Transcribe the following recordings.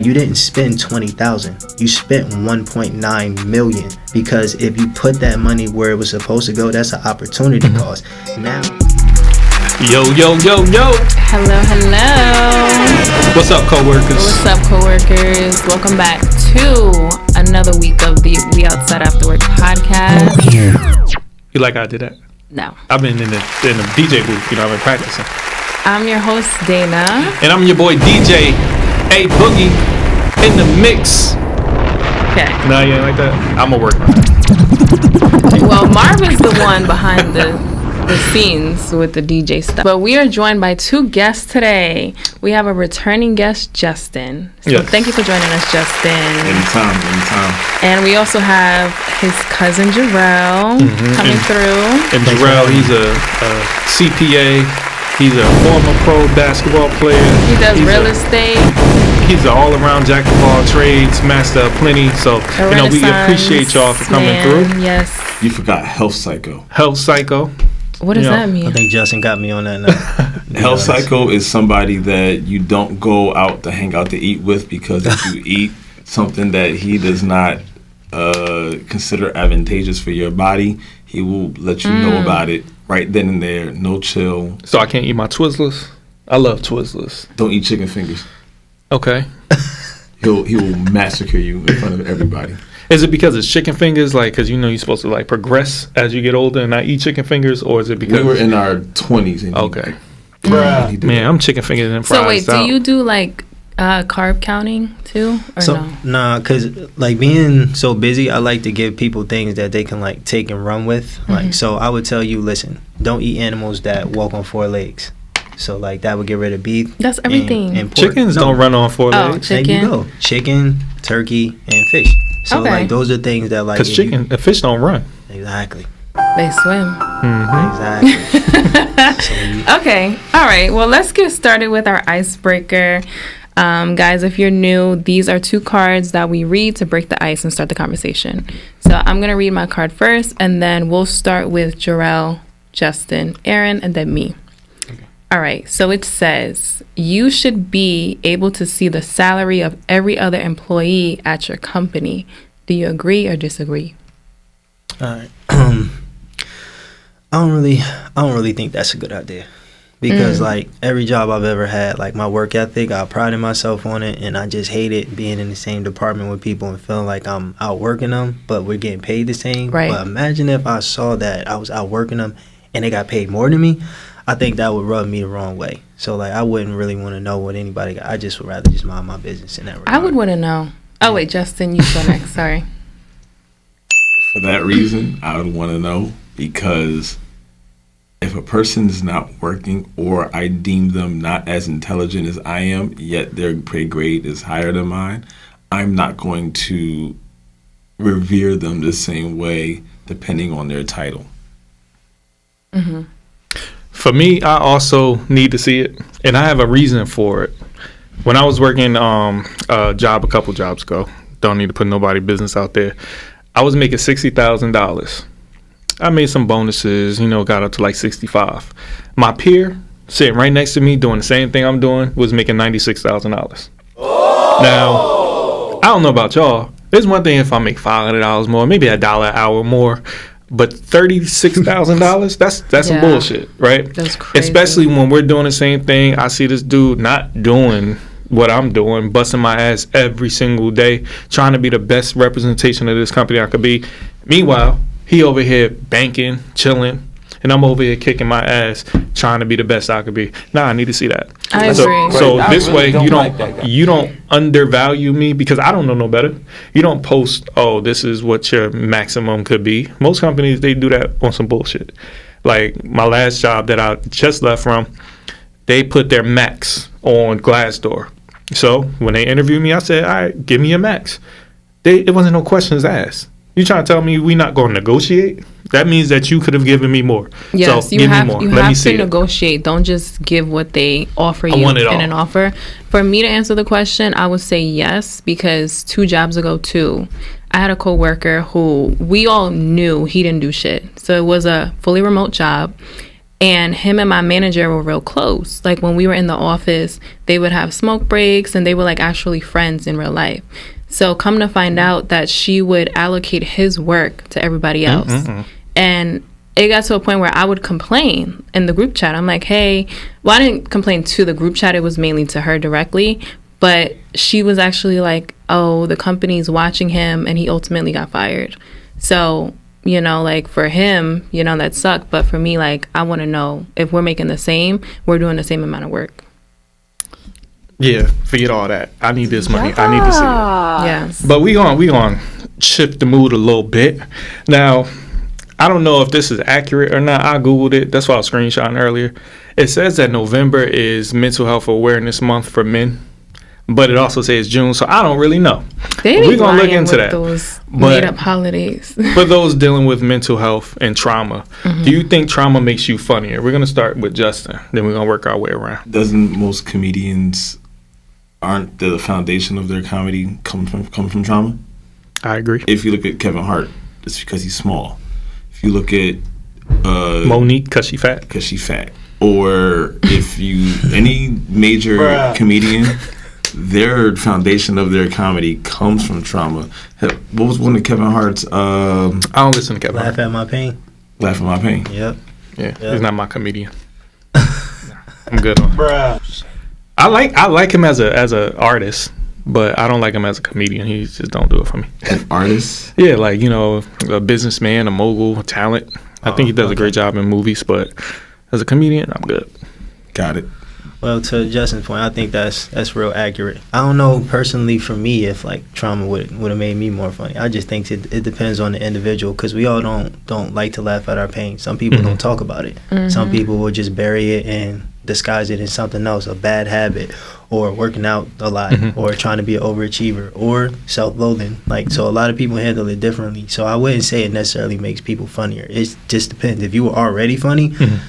You didn't spend 20,000. You spent 1.9 million, because if you put that money where it was supposed to go, that's an opportunity cost. Now, yo. Hello. What's up, coworkers? What's up, coworkers? Welcome back to another week of the We Outside After Work podcast. You like how I did that? No. I've been in the DJ booth. I've been practicing. I'm your host, Dana. And I'm your boy, DJ A Boogie, in the mix. Okay. No, you ain't like that? I'm going to work on it. Well, Marvin's the one behind the scenes with the DJ stuff. But we are joined by two guests today. We have a returning guest, Justin. So yes. Thank you for joining us, Justin. Anytime. And we also have his cousin, Jerrell, coming through. And Jerrell, he's a CPA. He's a former pro basketball player. He does real estate. He's an all-around jack of all trades, master of plenty. So, we appreciate y'all for coming through. Yes. You forgot health psycho. Health psycho. What does that mean? I think Justin got me on that now. Health psycho is somebody that you don't go out to hang out to eat with, because if you eat something that he does not consider advantageous for your body, he will let you know about it right then and there. No chill. So I can't eat my Twizzlers? I love Twizzlers. Don't eat chicken fingers. Okay. He will massacre you in front of everybody. Is it because it's chicken fingers, because you're supposed to progress as you get older and not eat chicken fingers, or is it because we were in our 20s? And okay. Man, I'm chicken fingers and fries. So wait, do you do carb counting too, or no? Nah, because being so busy, I like to give people things that they can take and run with. So I would tell you, listen, don't eat animals that walk on four legs. So that would get rid of beef. That's everything. And pork. Chickens don't run on four legs. Chicken. There you go. Chicken, turkey, and fish. So those are things that because fish don't run. Exactly. They swim. Exactly. Okay. All right. Well, let's get started with our icebreaker. Guys, if you're new, these are two cards that we read to break the ice and start the conversation. So I'm going to read my card first, and then we'll start with Jerrell, Justin, Aaron, and then me. Okay. All right. So it says, you should be able to see the salary of every other employee at your company. Do you agree or disagree? All right. I don't really think that's a good idea. Because every job I've ever had, my work ethic, I prided myself on it, and I just hated being in the same department with people and feeling like I'm outworking them, but we're getting paid the same. Right. But imagine if I saw that I was outworking them and they got paid more than me. I think that would rub me the wrong way. So I wouldn't really want to know what anybody got. I just would rather just mind my business in that regard. I would want to know. Oh wait, Justin, you go next. Sorry. For that reason, I would want to know, because if a person's not working, or I deem them not as intelligent as I am, yet their pay grade is higher than mine, I'm not going to revere them the same way depending on their title. Mm-hmm. For me, I also need to see it, and I have a reason for it. When I was working a job a couple jobs ago, don't need to put nobody business out there, I was making $60,000. I made some bonuses, got up to 65. My peer sitting right next to me doing the same thing I'm doing was making $96,000. Now, I don't know about y'all. There's one thing if I make $500 more, maybe $1 an hour more, but $36,000, that's some bullshit, right? That's crazy. Especially when we're doing the same thing. I see this dude not doing what I'm doing, busting my ass every single day, trying to be the best representation of this company I could be. Meanwhile, he over here banking, chilling, and I'm over here kicking my ass, trying to be the best I could be. Nah, I need to see that. I agree. So this way, you don't undervalue me, because I don't know no better. You don't post, this is what your maximum could be. Most companies, they do that on some bullshit. My last job that I just left from, they put their max on Glassdoor. So when they interviewed me, I said, all right, give me a max. It wasn't no questions asked. You trying to tell me we not going to negotiate? That means that you could have given me more. Yes, so you have me more. You Let have me to see negotiate. Don't just give what they offer you in an offer. For me to answer the question, I would say yes, because 2 jobs ago too, I had a coworker who we all knew he didn't do shit. So it was a fully remote job. And him and my manager were real close. Like when we were in the office, they would have smoke breaks and they were like actually friends in real life. So come to find out that she would allocate his work to everybody else. Mm-hmm. And it got to a point where I would complain in the group chat. I'm like, hey, well, I didn't complain to the group chat. It was mainly to her directly. But she was actually like, oh, the company's watching him and he ultimately got fired. So, you know, like for him, you know, that sucked. But for me, like, I want to know if we're making the same, we're doing the same amount of work. Yeah, forget all that. I need this money. I need to see it. Yes. But we gonna shift the mood a little bit. Now, I don't know if this is accurate or not. I Googled it. That's why I was screenshotting earlier. It says that November is Mental Health Awareness Month for men, but it also says June, so I don't really know. We're going to look into that. Those made-up holidays. For those dealing with mental health and trauma, do you think trauma makes you funnier? We're going to start with Justin, then we're going to work our way around. Doesn't most comedians, aren't the foundation of their comedy come from trauma? I agree. If you look at Kevin Hart, it's because he's small. If you look at Monique, because she fat. Or if you, any major comedian, their foundation of their comedy comes from trauma. What was one of Kevin Hart's? I don't listen to Kevin Laugh Hart. at My Pain. Laugh at My Pain. Yep. Yeah, he's not my comedian. I'm good on him. I like him as a artist, but I don't like him as a comedian. He just don't do it for me. An artist? Yeah, like, you know, a businessman, a mogul, a talent. I think he does a great job in movies, but as a comedian, I'm good. Got it. Well, to Justin's point, I think that's real accurate. I don't know personally for me if like trauma would have made me more funny. I just think it depends on the individual, because we all don't like to laugh at our pain. Some people don't talk about it. Some people will just bury it and disguise it in something else, a bad habit, or working out a lot, or trying to be an overachiever, or self-loathing. Like, so a lot of people handle it differently. So I wouldn't say it necessarily makes people funnier. It just depends. If you were already funny,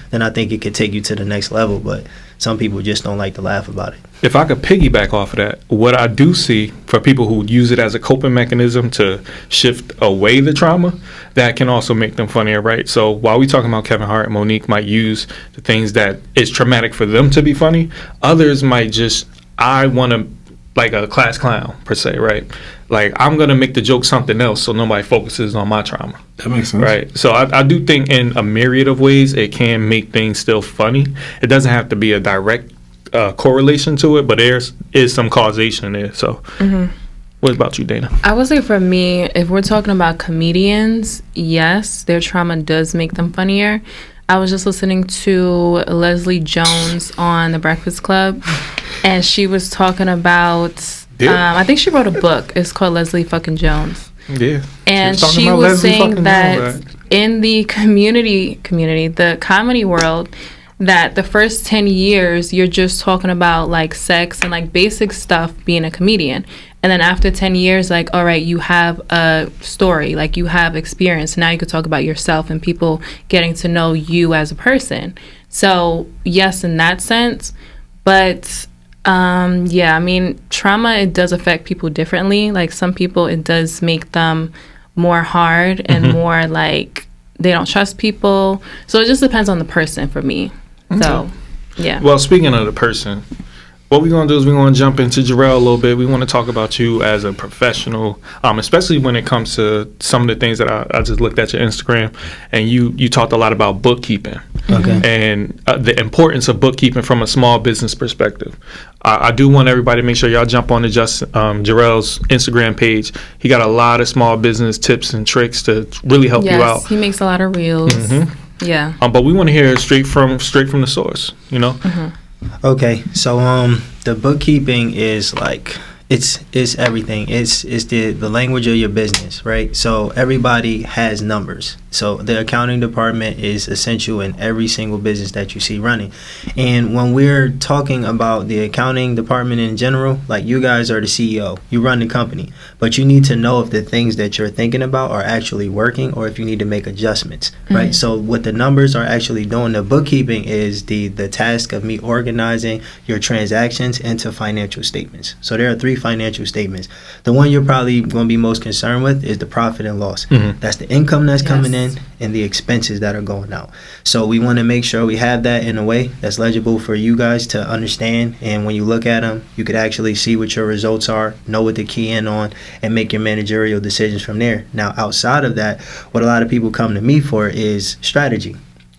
then I think it could take you to the next level. But some people just don't like to laugh about it. If I could piggyback off of that, what I do see for people who use it as a coping mechanism to shift away the trauma, that can also make them funnier, right? So while we talking about Kevin Hart and Monique might use the things that is traumatic for them to be funny, others might just, I want to, like a class clown per se, right? Like, I'm going to make the joke something else so nobody focuses on my trauma. That makes sense. Right. So I do think in a myriad of ways it can make things still funny. It doesn't have to be a direct correlation to it, but is some causation there. So what about you, Dana? I would say for me, if we're talking about comedians, yes, their trauma does make them funnier. I was just listening to Leslie Jones on The Breakfast Club, and she was talking about, I think she wrote a book. It's called Leslie fucking Jones. Yeah. And she was saying that in the community, the comedy world, that the first 10 years, you're just talking about like sex and like basic stuff being a comedian. And then after 10 years, like, all right, you have a story, like you have experience. Now you could talk about yourself and people getting to know you as a person. So yes, in that sense. But yeah, I mean, trauma, it does affect people differently. Like some people, it does make them more hard and more like they don't trust people. So it just depends on the person for me. Okay. So, yeah. Well, speaking of the person, what we're going to do is we're going to jump into Jerrell a little bit. We want to talk about you as a professional, especially when it comes to some of the things that I just looked at your Instagram, and you talked a lot about bookkeeping. Okay. And the importance of bookkeeping from a small business perspective. I do want everybody to make sure y'all jump on to Jerrell's Instagram page. He got a lot of small business tips and tricks to really help you out. Yes, he makes a lot of reels. Yeah. But we want to hear straight from the source, you know? Okay, so the bookkeeping is like it's everything. It's the language of your business, right? So everybody has numbers. So the accounting department is essential in every single business that you see running. And when we're talking about the accounting department in general, like you guys are the CEO, you run the company, but you need to know if the things that you're thinking about are actually working or if you need to make adjustments, right? So what the numbers are actually doing, the bookkeeping is the task of me organizing your transactions into financial statements. So there are 3 financial statements. The one you're probably going to be most concerned with is the profit and loss. That's the income that's coming in in and the expenses that are going out. So we want to make sure we have that in a way that's legible for you guys to understand. And when you look at them, you could actually see what your results are, know what to key in on, and make your managerial decisions from there. Now, outside of that, what a lot of people come to me for is strategy.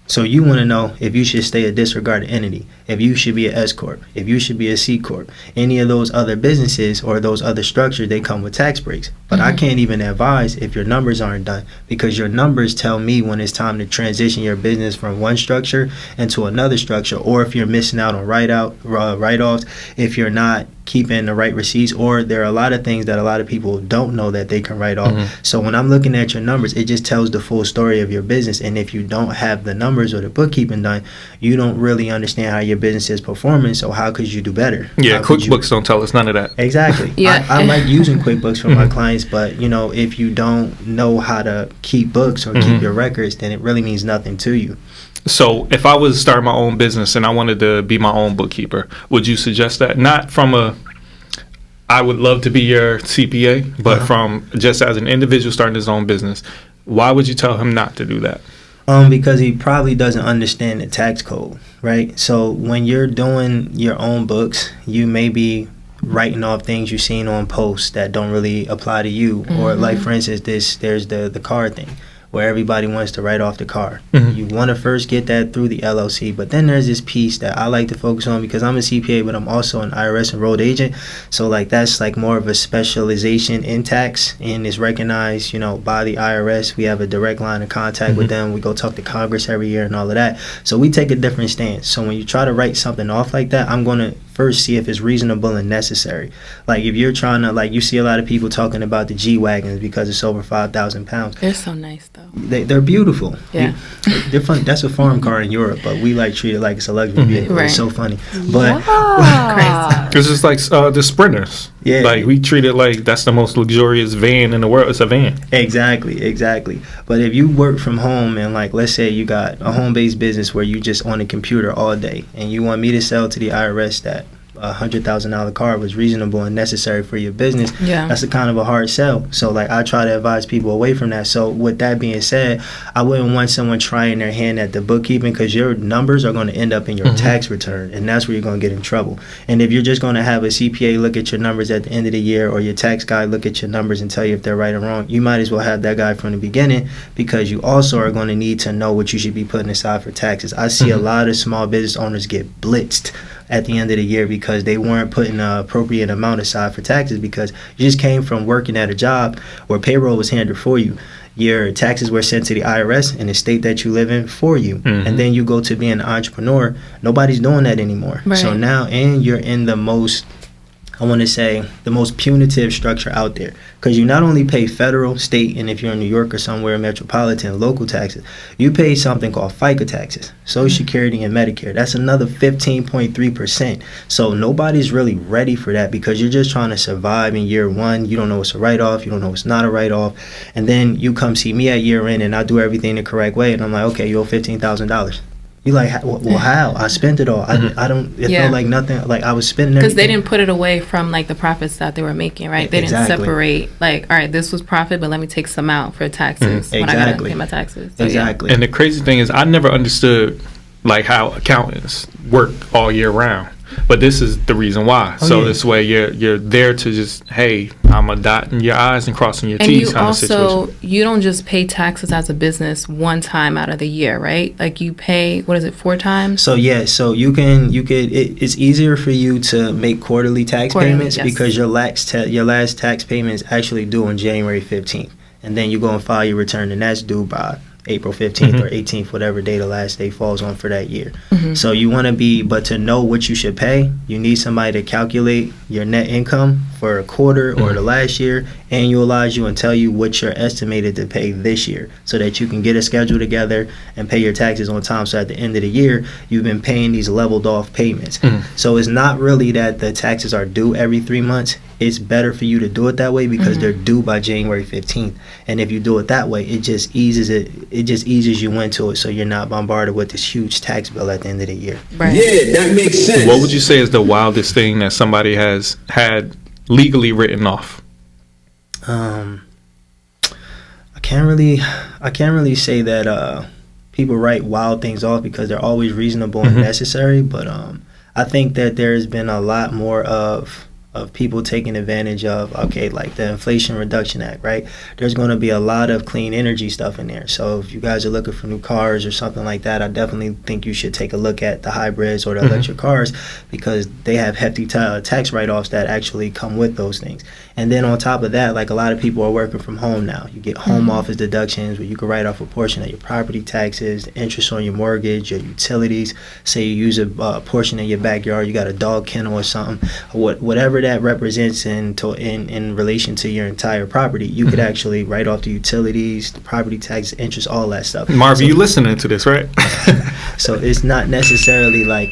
So you want to know if you should stay a disregarded entity, if you should be an S Corp, if you should be a C Corp. Any of those other businesses or those other structures, they come with tax breaks. But I can't even advise if your numbers aren't done, because your numbers tell me when it's time to transition your business from one structure into another structure, or if you're missing out on write-offs, if you're not keeping the right receipts, or there are a lot of things that a lot of people don't know that they can write off. So when I'm looking at your numbers, it just tells the full story of your business. And if you don't have the numbers or the bookkeeping done, you don't really understand how your business is performing. So how could you do better? Yeah, QuickBooks don't tell us none of that. Exactly. Yeah. I like using QuickBooks for my clients, but if you don't know how to keep books or keep your records, then it really means nothing to you. So if I was to start my own business and I wanted to be my own bookkeeper, would you suggest that? Not from I would love to be your CPA, but from just as an individual starting his own business, why would you tell him not to do that? Because he probably doesn't understand the tax code, right? So when you're doing your own books, you may be writing off things you've seen on posts that don't really apply to you. Or like, for instance, there's the car thing, where everybody wants to write off the car. You want to first get that through the LLC, but then there's this piece that I like to focus on, because I'm a CPA, but I'm also an IRS enrolled agent. So like, that's like more of a specialization in tax, and is recognized, by the IRS. We have a direct line of contact with them. We go talk to Congress every year and all of that. So we take a different stance. So when you try to write something off like that, I'm going to first see if it's reasonable and necessary. Like if you're trying to, you see a lot of people talking about the G-Wagons because it's over 5,000 pounds. They're so nice though. They're beautiful. Yeah. They're fun. That's a farm car in Europe, but we treat it like it's a luxury vehicle. Right. It's so funny. But It's just like the Sprinters. Yeah. Like we treat it like that's the most luxurious van in the world. It's a van. Exactly. But if you work from home and let's say you got a home-based business where you just on a computer all day, and you want me to sell to the IRS that $100,000 car was reasonable and necessary for your business, that's a kind of a hard sell. So I try to advise people away from that. So with that being said, I wouldn't want someone trying their hand at the bookkeeping, because your numbers are going to end up in your tax return, and that's where you're going to get in trouble. And if you're just going to have a CPA look at your numbers at the end of the year, or your tax guy look at your numbers and tell you if they're right or wrong, you might as well have that guy from the beginning, because you also are going to need to know what you should be putting aside for taxes. I see a lot of small business owners get blitzed at the end of the year because they weren't putting an appropriate amount aside for taxes, because you just came from working at a job where payroll was handled for you. Your taxes were sent to the IRS in the state that you live in for you. And then you go to being an entrepreneur. Nobody's doing that anymore. Right. So now, and you're in the most punitive structure out there, because you not only pay federal, state, and if you're in New York or somewhere metropolitan, local taxes, you pay something called FICA taxes, Social Security and Medicare. That's another 15.3%. So nobody's really ready for that, because you're just trying to survive in year one. You don't know it's a write-off. You don't know it's not a write-off. And then you come see me at year end, and I do everything the correct way, and I'm like, okay, you owe $15,000. You well, how? I spent it all. I don't. It felt like nothing. Like I was spending everything. Because they didn't put it away from the profits that they were making, right? They didn't separate. All right, this was profit, but let me take some out for taxes when I gotta pay my taxes. So, exactly. And the crazy thing is, I never understood how accountants work all year round. But this is the reason why. This way you're there to just, hey, I'm a dotting your I's and crossing your T's kind of situation. You don't just pay taxes as a business one time out of the year, right? You pay, 4 times? So it's easier for you to make quarterly tax payments, because your last tax payment is actually due on January 15th. And then you go and file your return, and that's due by April 15th or 18th, whatever day the last day falls on for that year. So you want to but to know what you should pay, you need somebody to calculate your net income for a quarter or the last year, annualize you, and tell you what you're estimated to pay this year, so that you can get a schedule together and pay your taxes on time. So at the end of the year, you've been paying these leveled off payments. So it's not really that the taxes are due every 3 months. It's better for you to do it that way, because they're due by January 15th. And if you do it that way, it just eases you into it, so you're not bombarded with this huge tax bill at the end of the year. Right. Yeah, that makes sense. What would you say is the wildest thing that somebody has had legally written off? I can't really say that people write wild things off because they're always reasonable and necessary. But I think that there's been a lot more of people taking advantage of, okay, like the Inflation Reduction Act, right? There's going to be a lot of clean energy stuff in there. So if you guys are looking for new cars or something like that, I definitely think you should take a look at the hybrids or the electric cars because they have hefty tax write-offs that actually come with those things. And then on top of that, like a lot of people are working from home now. You get home office deductions where you can write off a portion of your property taxes, the interest on your mortgage, your utilities. Say you use a portion of your backyard, you got a dog kennel or something, whatever that represents in relation to your entire property, you could actually write off the utilities, the property tax, interest, all that stuff. Marvin, you listening to this, right? So it's not necessarily like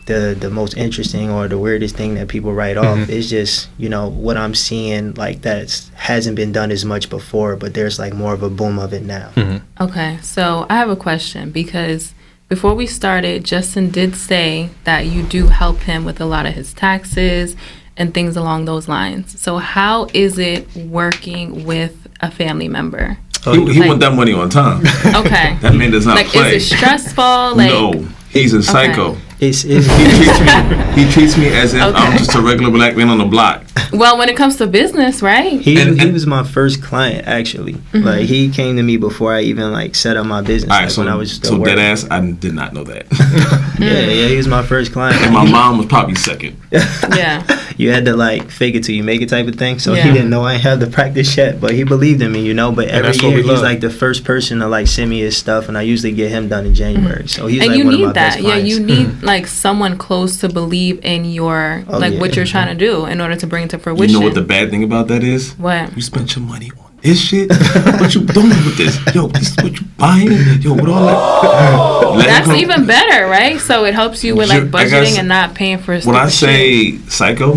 the most interesting or the weirdest thing that people write off. It's just, what I'm seeing like that hasn't been done as much before, but there's like more of a boom of it now. Okay, so I have a question because before we started, Justin did say that you do help him with a lot of his taxes and things along those lines. So how is it working with a family member? He want that money on time. Okay. That man does not play. Is it stressful? No, he's a psycho. Okay. He treats me as if I'm just a regular black man on the block. Well, when it comes to business, right? He was my first client, actually. Like, he came to me before I even, like, set up my business. All right, when I was still working. dead ass, I did not know that. Yeah, he was my first client. And my mom was probably second. Yeah. You had to, like, fake it till you make it type of thing. So he didn't know I had the practice yet, but he believed in me, But every year, he's, like, the first person to, like, send me his stuff, and I usually get him done in January. So he's, like, one of my best clients. Yeah, you need, like, someone close to believe in your, what you're trying to do in order to bring it to fruition. You know what the bad thing about that is? What? You spent your money on this shit. What you doing with this? Yo, this is what you buying? Yo, with all that. That's even better, right? So it helps you with like budgeting and not paying for when I say psycho,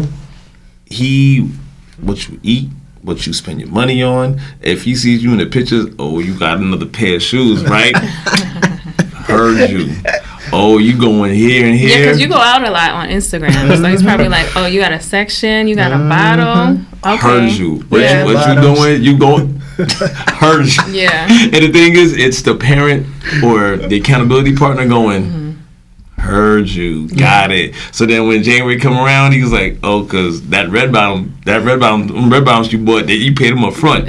what you eat, what you spend your money on. If he sees you in the pictures, oh, you got another pair of shoes, right? Heard you. Oh, you going here and here? Yeah, because you go out a lot on Instagram. So he's probably like, oh, you got a section, you got a bottle. Okay. Heard you. What you doing? You going? Heard you. Yeah. And the thing is, it's the parent or the accountability partner going, heard you, got it. So then when January come around, he was like, oh, because that red bottoms you bought, that you paid them up front.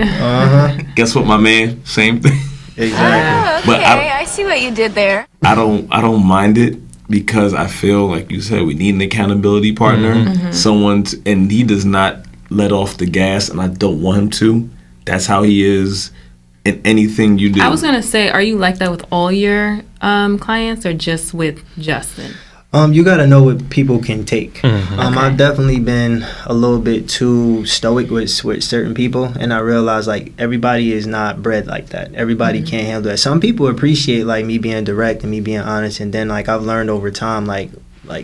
Guess what, my man? Same thing. Exactly. But I see what you did there. I don't mind it because I feel like you said we need an accountability partner, and he does not let off the gas, and I don't want him to. That's how he is in anything you do. I was gonna say, are you like that with all your clients or just with Justin? You gotta know what people can take. I've definitely been a little bit too stoic with certain people, and I realize like everybody is not bred like that. Everybody can't handle that. Some people appreciate like me being direct and me being honest, and then like I've learned over time like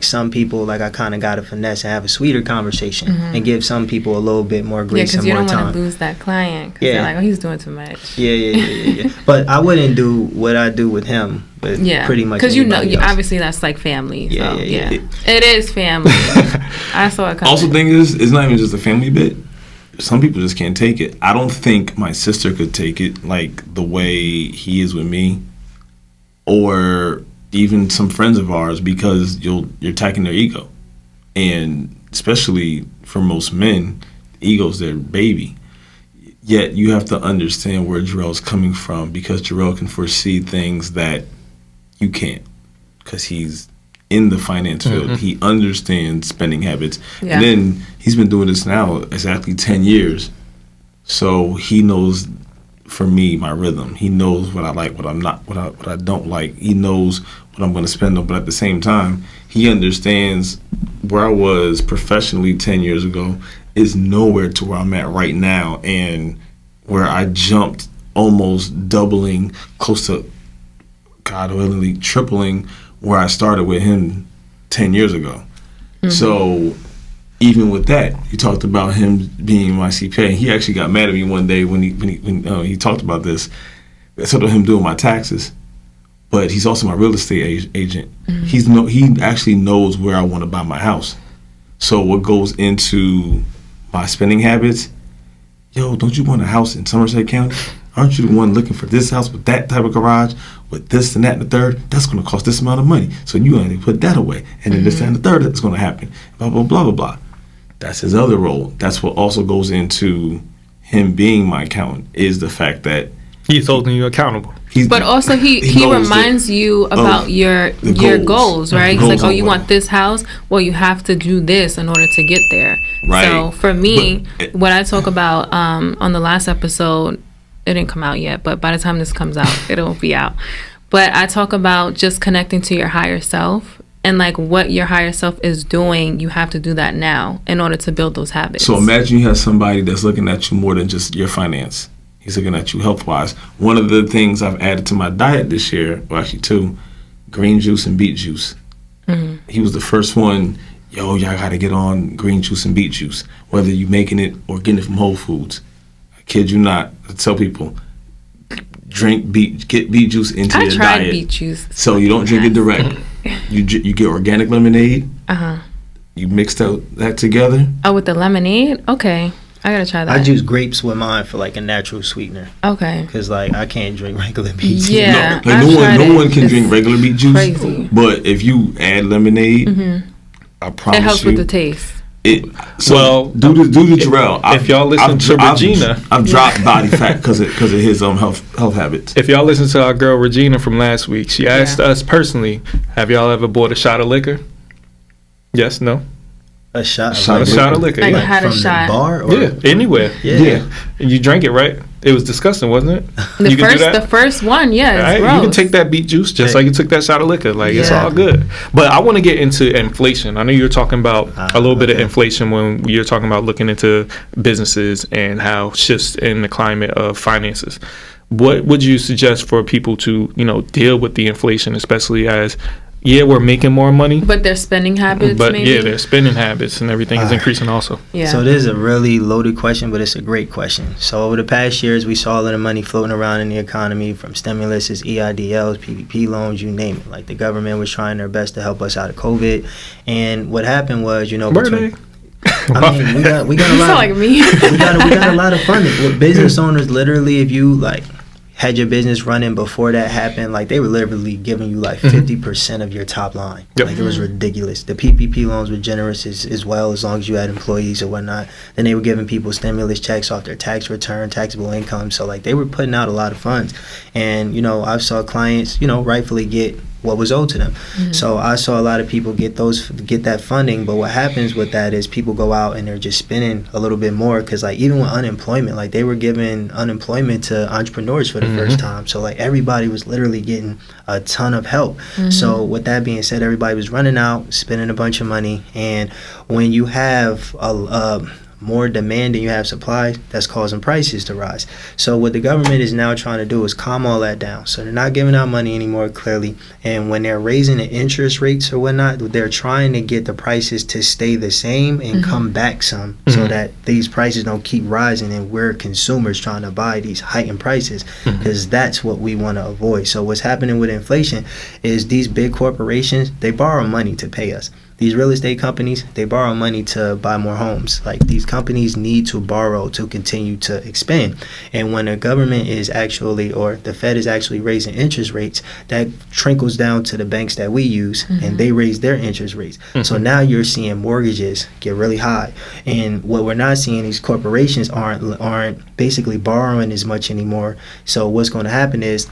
some people, like I kind of got to finesse and have a sweeter conversation and give some people a little bit more grace and more time. Yeah, because you don't want to lose that client. Because they're like, oh, he's doing too much. Yeah. But I wouldn't do what I do with him. But pretty much because obviously that's like family. Yeah. It is family. I saw it coming. Also, the thing is, it's not even just a family bit. Some people just can't take it. I don't think my sister could take it like the way he is with me, or even some friends of ours, because you're attacking their ego, and especially for most men, ego's their baby. Yet you have to understand where Jerrell's coming from, because Jerrell can foresee things that you can't, because he's in the finance field. He understands spending habits, and then he's been doing this now exactly 10 years, so he knows. For me, my rhythm. He knows what I like, what I'm not, what I don't like. He knows what I'm going to spend on, but at the same time, he understands where I was professionally 10 years ago is nowhere to where I'm at right now, and where I jumped almost doubling, close to, God willingly, tripling where I started with him 10 years ago. So even with that, you talked about him being my CPA. He actually got mad at me one day when he talked about this. I told him doing my taxes, but he's also my real estate agent. He actually knows where I want to buy my house. So what goes into my spending habits? Yo, don't you want a house in Somerset County? aren't you the one looking for this house with that type of garage, with this and that and the third? That's going to cost this amount of money. So you going to put that away. And then this and the third that's going to happen. Blah, blah, blah, blah, blah. That's his other role. That's what also goes into him being my accountant, is the fact that he's holding you accountable. But also he reminds you about your goals, right? He's like, oh, you want this house? Well, you have to do this in order to get there. Right. So for me, what I talk about on the last episode, it didn't come out yet, but by the time this comes out, it'll be out. But I talk about just connecting to your higher self, and like what your higher self is doing, you have to do that now in order to build those habits. So imagine you have somebody that's looking at you more than just your finance. He's looking at you health-wise. One of the things I've added to my diet this year, well, actually two, green juice and beet juice. He was the first one, y'all got to get on green juice and beet juice, whether you're making it or getting it from Whole Foods. I kid you not. I tell people, get beet juice into your diet. I tried beet juice. So you don't drink it direct. You get organic lemonade. You mix that together. Oh, with the lemonade? Okay. I gotta try that. I juice grapes with mine for like a natural sweetener. Okay. Because like I can't drink regular beet juice. Yeah. No one can drink regular beet juice. Crazy. But if you add lemonade, I promise it helps you, with the taste. Do the Jerrell. If y'all listen to Regina, I've dropped body fat because of his health habits. If y'all listen to our girl Regina from last week, she asked us personally, have y'all ever bought a shot of liquor? Yes, no. A shot of liquor. Like yeah. had a from shot. The bar or? Yeah, anywhere. Yeah. And you drank it, right? It was disgusting, wasn't it? The first one, yeah. Right? You can take that beet juice just like you took that shot of liquor. Like it's all good. But I want to get into inflation. I know you're talking about a little bit of inflation when you're talking about looking into businesses and how shifts in the climate of finances. What would you suggest for people to, deal with the inflation, especially as we're making more money, but their spending habits, but maybe? their spending habits and everything is increasing also. Yeah. So this is a really loaded question, but it's a great question. So over the past years, we saw a lot of money floating around in the economy, from stimuluses, EIDLs, PPP loans, you name it. Like the government was trying their best to help us out of COVID, and what happened was, we got a lot. You sound like me. we got a lot of funding. With business owners, literally, if you had your business running before that happened, they were literally giving you 50% of your top line. Yep. It was ridiculous. The PPP loans were generous as well, as long as you had employees or whatnot. Then they were giving people stimulus checks off their tax return, taxable income. So they were putting out a lot of funds. And, I saw clients, rightfully get what was owed to them. So I saw a lot of people get that funding, but what happens with that is people go out and they're just spending a little bit more, because even with unemployment, they were giving unemployment to entrepreneurs for the first time. So everybody was literally getting a ton of help. So with that being said, everybody was running out, spending a bunch of money, and when you have more demand than you have supply, that's causing prices to rise. So what the government is now trying to do is calm all that down. So they're not giving out money anymore, clearly. And when they're raising the interest rates or whatnot, they're trying to get the prices to stay the same and come back some, so that these prices don't keep rising and we're consumers trying to buy these heightened prices, because that's what we want to avoid. So what's happening with inflation is these big corporations, they borrow money to pay us. These real estate companies, they borrow money to buy more homes. These companies need to borrow to continue to expand. And when the government is actually, or the Fed is actually raising interest rates, that trickles down to the banks that we use, and they raise their interest rates. So now you're seeing mortgages get really high. And what we're not seeing, these corporations aren't basically borrowing as much anymore. So what's going to happen is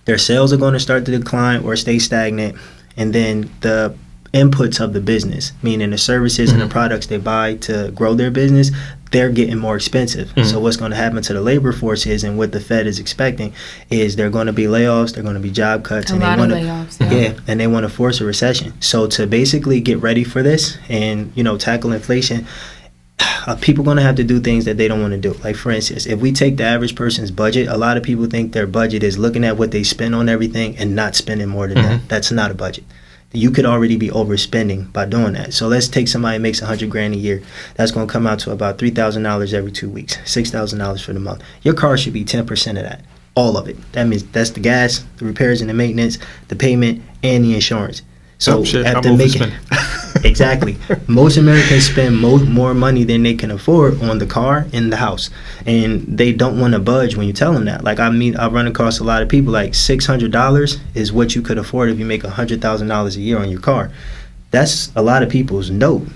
their sales are going to start to decline or stay stagnant. And then the inputs of the business, meaning the services and the products they buy to grow their business, they're getting more expensive. So what's going to happen to the labor force is, and what the Fed is expecting, is there are going to be layoffs, there are going to be job cuts, and they want to force a recession. So to basically get ready for this and tackle inflation, people are going to have to do things that they don't want to do. Like, for instance, if we take the average person's budget, a lot of people think their budget is looking at what they spend on everything and not spending more than that. That's not a budget. You could already be overspending by doing that. So let's take somebody who makes $100,000 a year. That's going to come out to about $3,000 every 2 weeks, $6,000 for the month. Your car should be 10% of that, all of it. That means that's the gas, the repairs and the maintenance, the payment, and the insurance. So shit, after I'm making overspending. exactly, most Americans spend more money than they can afford on the car and the house, and they don't want to budge when you tell them that. Like I run across a lot of people like $600 is what you could afford if you make $100,000 a year on your car. That's a lot of people's note.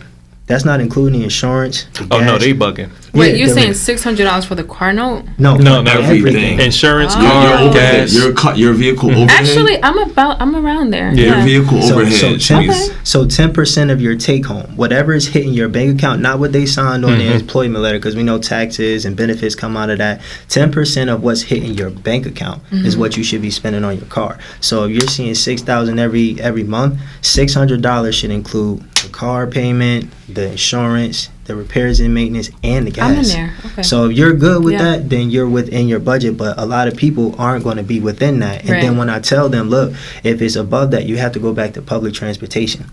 That's not including insurance. Oh no, they bugging. Wait, you're saying $600 for the car note? No, everything. Insurance, Oh. car, Your gas. overhead, your vehicle overhead. Actually, I'm around there. Yeah. Your vehicle So overhead. 10% of your take home, whatever is hitting your bank account, not what they signed on their employment letter, because we know taxes and benefits come out of that. 10% of what's hitting your bank account is what you should be spending on your car. So if you're seeing $6,000 every month, $600 should include the car payment, the insurance, the repairs and maintenance, and the gas. I'm in there. Okay. So if you're good with Yeah. that, then you're within your budget. But a lot of people aren't going to be within that. And Right. then when I tell them, look, if it's above that, you have to go back to public transportation.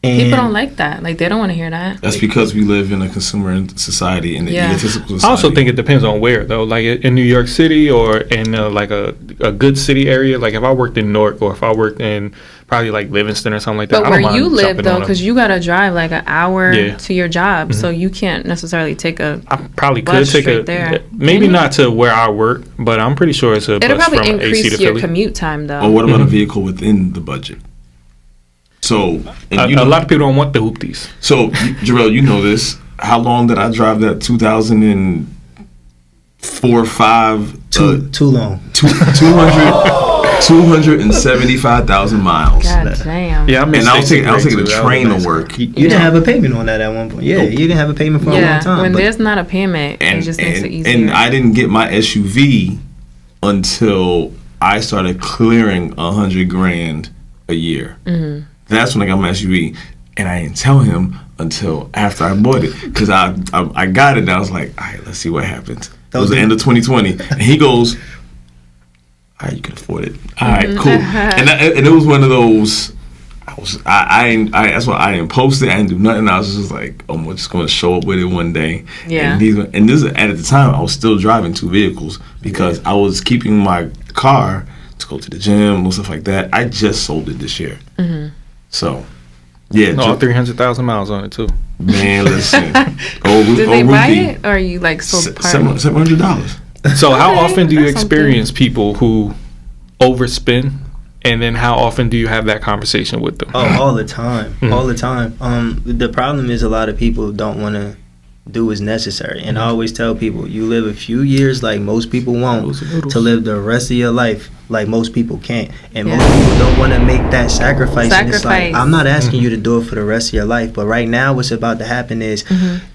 And People don't like that. Like, they don't want to hear that. That's because we live in a consumer society and an Yeah. egotistical society. I also think it depends on where though. Like in New York City or in like a good city area. Like if I worked in Newark or if I worked in probably like Livingston or something like that. But I where don't mind you live, jumping though, on a- because you got to drive like an hour Yeah. to your job. So you can't necessarily take a... I probably could bus take straight there. maybe Can you? not to where I work, but I'm pretty sure it's a It'll bus probably from AC increase to your Philly. commute time, though. Or what about a vehicle within the budget? So, and A lot of people don't want the hoopties. So, Jerrell, you know this. How long did I drive that 2004 or 5? too long. 275,000 miles. God damn. Yeah, I And I was taking a train to work. You didn't have a payment on that at one point. Yeah, Nope. you didn't have a payment for a long Yeah, time. when but there's not a payment, it just makes it easier. And I didn't get my SUV until I started clearing $100,000 a year. Mm-hmm. That's when I got my SUV, and I didn't tell him until after I bought it because I got it and I was like, all right, let's see what happens. It was the end of 2020, and he goes, all right, you can afford it. All right, cool. And it was one of those. That's why I didn't post it. I didn't do nothing. I was just like, oh, I'm just going to show up with it one day. Yeah. And this at the time, I was still driving 2 vehicles because I was keeping my car to go to the gym and stuff like that. I just sold it this year. Mm-hmm. So, yeah. All 300,000 miles on it too. Man, listen. Did they buy it, or you like sold part? $700. So how Okay, often do you that's something. experience people who overspend, and then how often do you have that conversation with them? Oh, all the time. All the time. The problem is a lot of people don't want to do what's necessary. And I always tell people, you live a few years like most people won't to live the rest of your life like most people can't. And most people don't want to make that sacrifice. And it's like, I'm not asking you to do it for the rest of your life, but right now what's about to happen is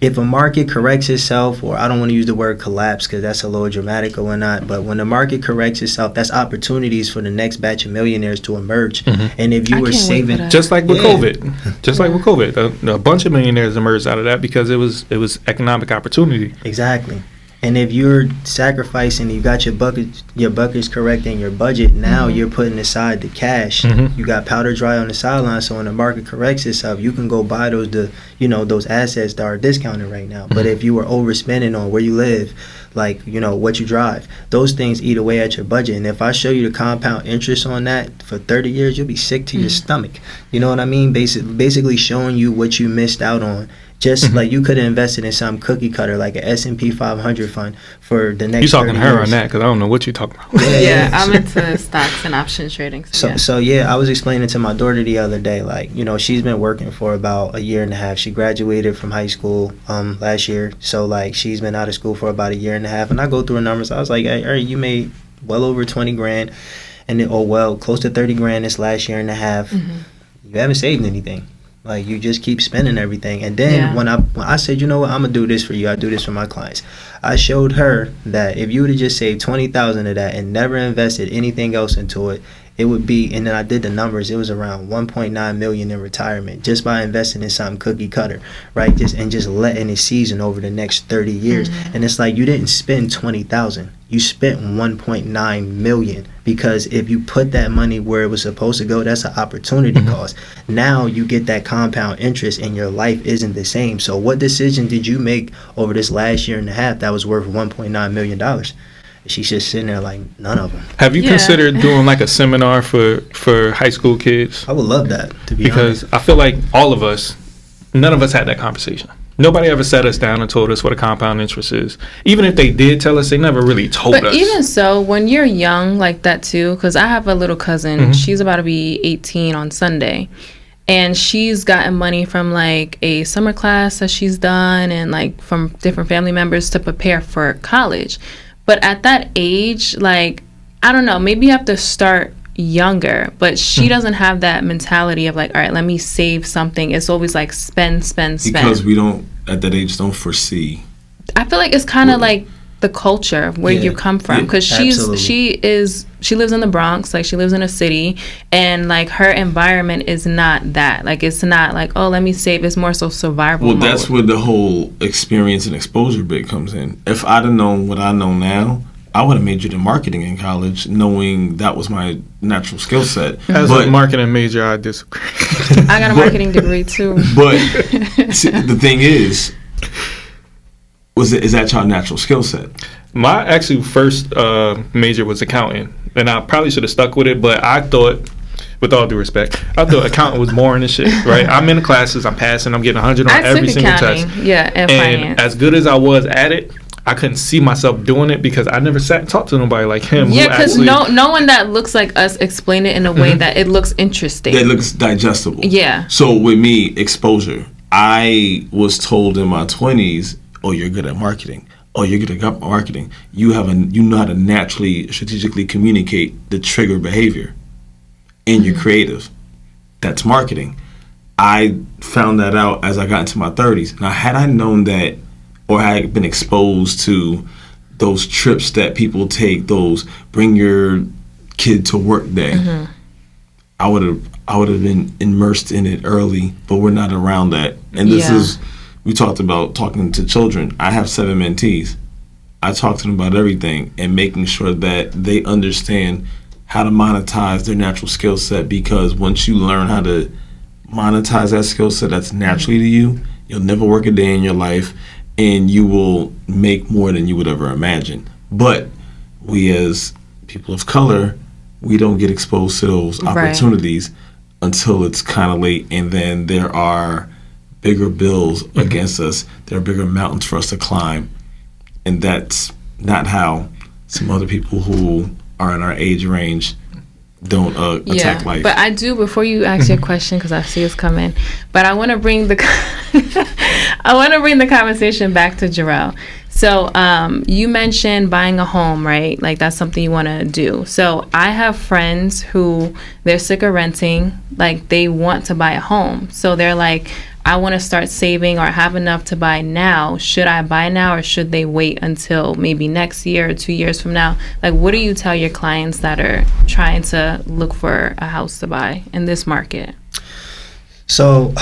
if a market corrects itself, or I don't want to use the word collapse because that's a little dramatic or whatnot, but when the market corrects itself, that's opportunities for the next batch of millionaires to emerge. And if you I were can't wait for saving... that. Just like with Yeah. COVID, a bunch of millionaires emerged out of that because it was economic opportunity. Exactly. And if you're sacrificing, you got your buckets correct in your budget, now you're putting aside the cash. You got powder dry on the sideline, so when the market corrects itself, you can go buy those assets that are discounted right now. But if you were overspending on where you live, like, what you drive, those things eat away at your budget. And if I show you the compound interest on that for 30 years, you'll be sick to your stomach. You know what I mean? Basically showing you what you missed out on. Just like you could have invested in some cookie cutter, like an S&P 500 fund for the next. You talking 30 to her years. on that? Because I don't know what you talking about. Yeah, I'm into stocks and option trading. So I was explaining to my daughter the other day, like, she's been working for about a year and a half. She graduated from high school last year, so like she's been out of school for about a year and a half. And I go through her numbers. I was like, hey, you made well over 20 grand, and then close to 30 grand this last year and a half. You haven't saved anything. Like, you just keep spending everything. And then when I said, you know what, I'm gonna do this for you, I do this for my clients, I showed her that if you would have just saved 20,000 of that and never invested anything else into it, it would be, and then I did the numbers, it was around 1.9 million in retirement just by investing in something cookie cutter, right? Just letting it season over the next 30 years. And it's like, you didn't spend 20,000, you spent 1.9 million, because if you put that money where it was supposed to go, that's an opportunity cost. Now you get that compound interest and your life isn't the same. So what decision did you make over this last year and a half that was worth $1.9 million? She's just sitting there like, none of them. Have you considered doing like a seminar for high school kids? I would love that, to be because honest. I feel like none of us had that conversation. Nobody ever sat us down and told us what a compound interest is. Even if they did tell us, they never really told us. But even so, when you're young like that too, because I have a little cousin, she's about to be 18 on Sunday. And she's gotten money from like a summer class that she's done and like from different family members to prepare for college. But at that age, like, I don't know, maybe you have to start younger, but she doesn't have that mentality of like, all right, let me save something. It's always like spend. Because we don't, at that age, don't foresee. I feel like it's kind of like the culture of where you come from, because she lives in the Bronx, like she lives in a city, and like her environment is not that, like it's not like, oh, let me save. It's more so survival mode. That's where the whole experience and exposure bit comes in. If I'd have known what I know now, I would have majored in marketing in college, knowing that was my natural skill set. As a marketing major, I disagree. I got a marketing degree too. But see, the thing is that your natural skill set? My actually first major was accounting, and I probably should have stuck with it, but I thought, with all due respect, I thought accounting was boring and shit, right? I'm in the classes, I'm passing, I'm getting 100 on every single test. Yeah, and finance. As good as I was at it, I couldn't see myself doing it because I never sat and talked to nobody like him. Yeah, because no one that looks like us explain it in a way that it looks interesting. That looks digestible. Yeah. So with me, exposure. I was told in my 20s, oh, you're good at marketing. Oh, you're good at marketing. You know how to naturally, strategically communicate the trigger behavior. And you're creative. That's marketing. I found that out as I got into my 30s. Now, had I known that, or had been exposed to those trips that people take, those bring your kid to work day, I would have been immersed in it early, but we're not around that. And this is, we talked about talking to children. I have 7 mentees. I talk to them about everything and making sure that they understand how to monetize their natural skill set, because once you learn how to monetize that skill set that's naturally to you, you'll never work a day in your life, and you will make more than you would ever imagine. But we as people of color, we don't get exposed to those opportunities until it's kind of late, and then there are bigger bills against us. There are bigger mountains for us to climb, and that's not how some other people who are in our age range don't attack life. But I do, before you ask your question, because I see it's coming, but I want to bring the conversation back to Jerrell. So you mentioned buying a home, right? Like that's something you want to do. So I have friends who they're sick of renting, like they want to buy a home. So they're like, I want to start saving or have enough to buy now. Should I buy now, or should they wait until maybe next year or 2 years from now? Like, what do you tell your clients that are trying to look for a house to buy in this market? So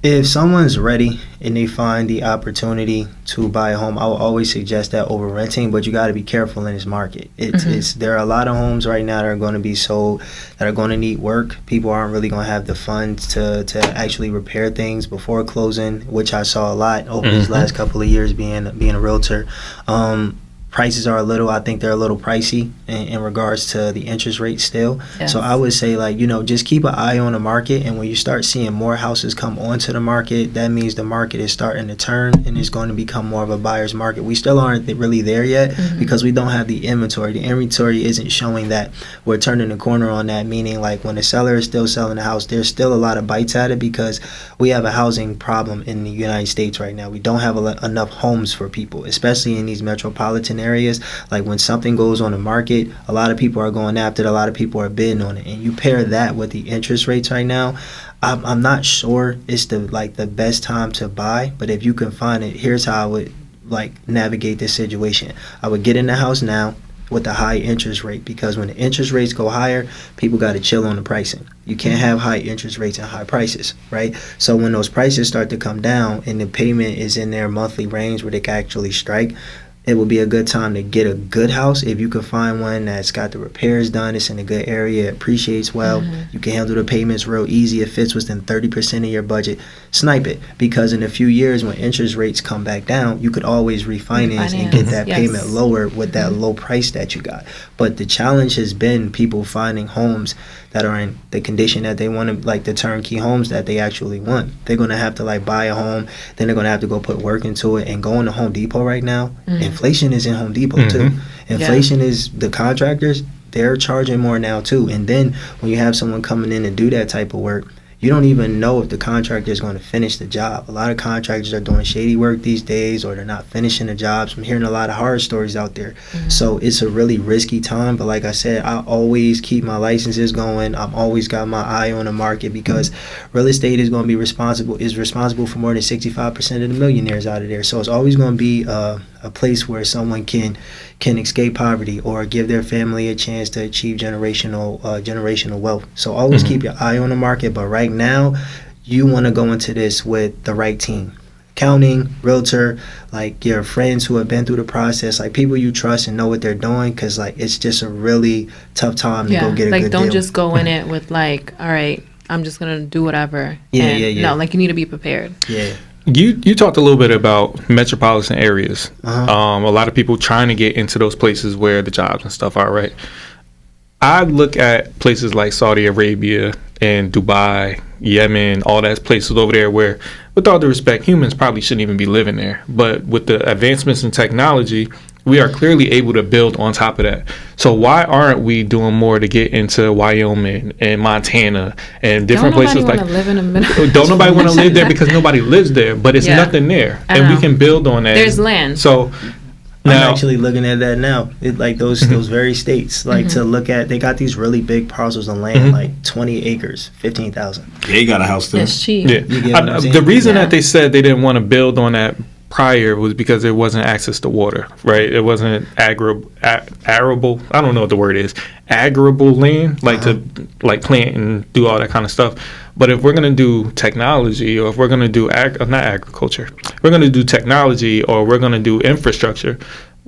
if someone's ready and they find the opportunity to buy a home, I will always suggest that over renting, but you got to be careful in this market. There are a lot of homes right now that are going to be sold that are going to need work. People aren't really going to have the funds to actually repair things before closing, which I saw a lot over these last couple of years being a realtor. Prices are I think they're a little pricey in regards to the interest rate still. Yes. So I would say, like, just keep an eye on the market, and when you start seeing more houses come onto the market, that means the market is starting to turn and it's going to become more of a buyer's market. We still aren't really there yet because we don't have the inventory. The inventory isn't showing that we're turning the corner on that, meaning like when the seller is still selling the house, there's still a lot of bites at it because we have a housing problem in the United States right now. We don't have enough homes for people, especially in these metropolitan areas. Like when something goes on the market, a lot of people are going after it, a lot of people are bidding on it, and you pair that with the interest rates right now, I'm not sure it's the best time to buy. But if you can find it, here's how I would navigate this situation. I would get in the house now with the high interest rate, because when the interest rates go higher, people got to chill on the pricing. You can't have high interest rates and high prices, right? So when those prices start to come down and the payment is in their monthly range where they can actually strike, it would be a good time to get a good house. If you could find one that's got the repairs done, it's in a good area, it appreciates well, you can handle the payments real easy, it fits within 30% of your budget, snipe it. Because in a few years when interest rates come back down, you could always refinance and get that payment lower with that low price that you got. But the challenge has been people finding homes that are in the condition that they want to, like the turnkey homes that they actually want. They're going to have to like buy a home, then they're going to have to go put work into it. And going to Home Depot right now, inflation is in Home Depot too. Inflation is the contractors, they're charging more now too. And then when you have someone coming in and do that type of work, you don't even know if the contractor is going to finish the job. A lot of contractors are doing shady work these days, or they're not finishing the jobs. I'm hearing a lot of horror stories out there. So it's a really risky time. But like I said, I always keep my licenses going. I've always got my eye on the market, because real estate is going to be responsible for more than 65% of the millionaires out of there. So it's always going to be a place where someone can escape poverty or give their family a chance to achieve generational wealth. So always keep your eye on the market. But right now, you want to go into this with the right team. Accounting, realtor, like your friends who have been through the process, like people you trust and know what they're doing, because like it's just a really tough time to go get a good deal. Don't just go in it with like, all right, I'm just gonna do whatever. No, like you need to be prepared. You talked a little bit about metropolitan areas. A lot of people trying to get into those places where the jobs and stuff are, right? I look at places like Saudi Arabia and Dubai, Yemen, all that places over there where, with all due respect, humans probably shouldn't even be living there. But with the advancements in technology, we are clearly able to build on top of that. So why aren't we doing more to get into Wyoming and Montana and different places like don't nobody want to live there because nobody lives there, but it's nothing there. And we can build on that. There's land. So I'm actually looking at that now. Like those very states, like to look at, they got these really big parcels of land, like 20 acres, 15,000. Yeah, you got a house there. It's cheap. Yeah. The reason that they said they didn't want to build on that prior was because there wasn't access to water, right? It wasn't arable. I don't know what the word is. Arable land, like to like plant and do all that kind of stuff. But if we're gonna do technology, or if we're gonna do not agriculture, we're gonna do technology, or we're gonna do infrastructure,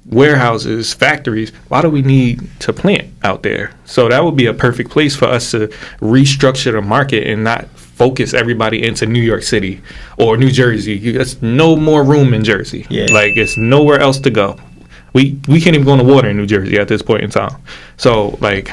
warehouses, factories, why do we need to plant out there? So that would be a perfect place for us to restructure the market and not focus everybody into New York City or New Jersey. There's no more room in Jersey. Like it's nowhere else to go. We can't even go on the water in New Jersey at this point in time. So like,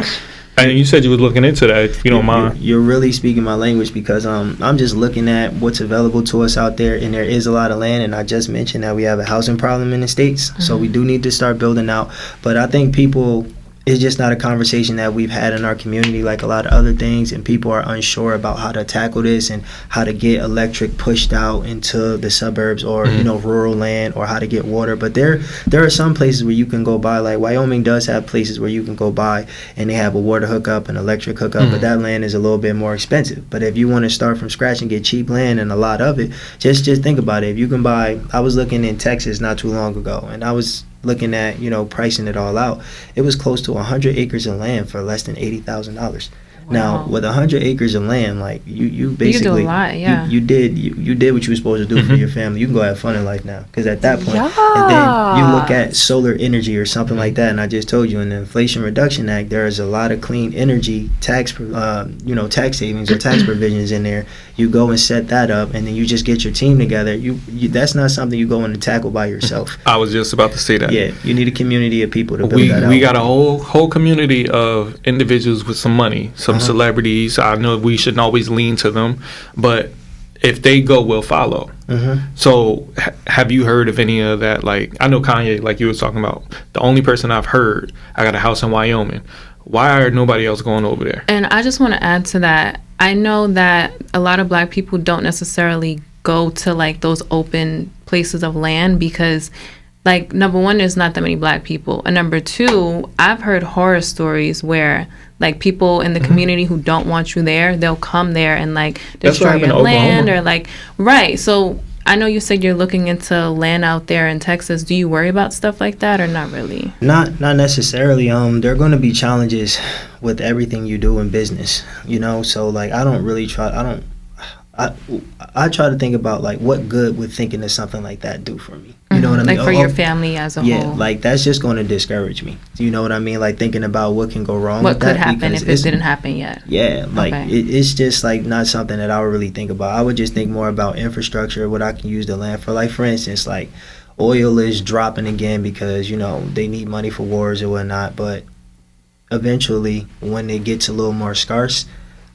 and you said you were looking into that, if you don't mind. You're really speaking my language, because I'm just looking at what's available to us out there, and there is a lot of land. And I just mentioned that we have a housing problem in the States, so we do need to start building out. But I think people, it's just not a conversation that we've had in our community like a lot of other things, and people are unsure about how to tackle this and how to get electric pushed out into the suburbs or rural land, or how to get water. But there are some places where you can go by, like Wyoming does have places where you can go by and they have a water hookup and electric hookup, but that land is a little bit more expensive. But if you want to start from scratch and get cheap land and a lot of it, just think about it. If you can buy, I was looking in Texas not too long ago, and I was looking at pricing it all out. It was close to 100 acres of land for less than $80,000. Now, with 100 acres of land, like you basically, you do a lot, you did what you were supposed to do for your family. You can go have fun in life now, because at that point, and then you look at solar energy or something like that. And I just told you, in the Inflation Reduction Act, there is a lot of clean energy tax savings or tax provisions in there. You go and set that up, and then you just get your team together. You that's not something you go in and tackle by yourself. I was just about to say that. Yeah, you need a community of people to build that out. We got a whole community of individuals with some money, some celebrities. I know we shouldn't always lean to them, but if they go, we'll follow. So have you heard of any of that? Like, I know Kanye, like you were talking about, the only person I've heard, I got a house in Wyoming. Why are nobody else going over there? And I just want to add to that. I know that a lot of Black people don't necessarily go to like those open places of land because, like, number one, there's not that many Black people. And number two, I've heard horror stories where like people in the community who don't want you there, they'll come there and like destroy your land or like, right. So I know you said you're looking into land out there in Texas. Do you worry about stuff like that or not really? Not necessarily. There are going to be challenges with everything you do in business, so like I don't really try. I try to think about like what good would thinking of something like that do for me. You know what I mean? Like for your family as a yeah, whole. like that's just going to discourage me. Do you know what I mean? Like thinking about what can go wrong. What with could that, happen because if it didn't happen yet? Yeah, like Okay. it's just like not something that I would really think about. I would just think more about infrastructure, what I can use the land for. Like for instance, like oil is dropping again because you know they need money for wars or whatnot. But eventually, when it gets a little more scarce,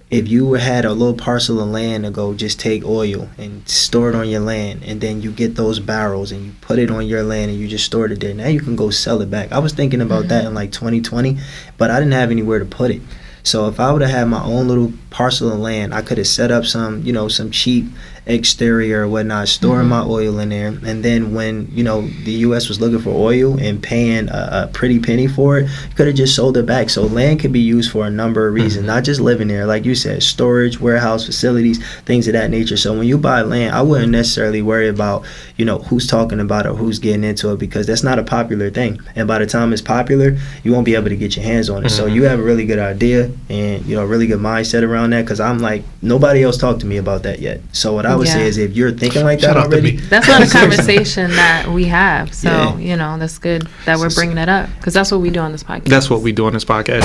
if you had a little parcel of land to go just take oil and store it on your land, and then you get those barrels and you put it on your land and you just stored it there, now you can go sell it back. I was thinking about that in like 2020, but I didn't have anywhere to put it. So if I would have had my own little parcel of land, I could have set up some, you know, some cheap exterior or whatnot, storing my oil in there, and then when you know the U.S. was looking for oil and paying a pretty penny for it, you could have just sold it back. So land could be used for a number of reasons, not just living there, like you said, storage, warehouse facilities, things of that nature. So when you buy land, I wouldn't necessarily worry about, you know, who's talking about it or who's getting into it, because that's not a popular thing, and by the time it's popular, you won't be able to get your hands on it. So you have a really good idea and, you know, a really good mindset around that, because I'm like, nobody else talked to me about that yet. So what I would say is, if you're thinking like that Shout out to already, me. That's not a conversation that we have. So, Yeah. you know, that's good that we're bringing it up, because that's what we do on this podcast. That's what we do on this podcast.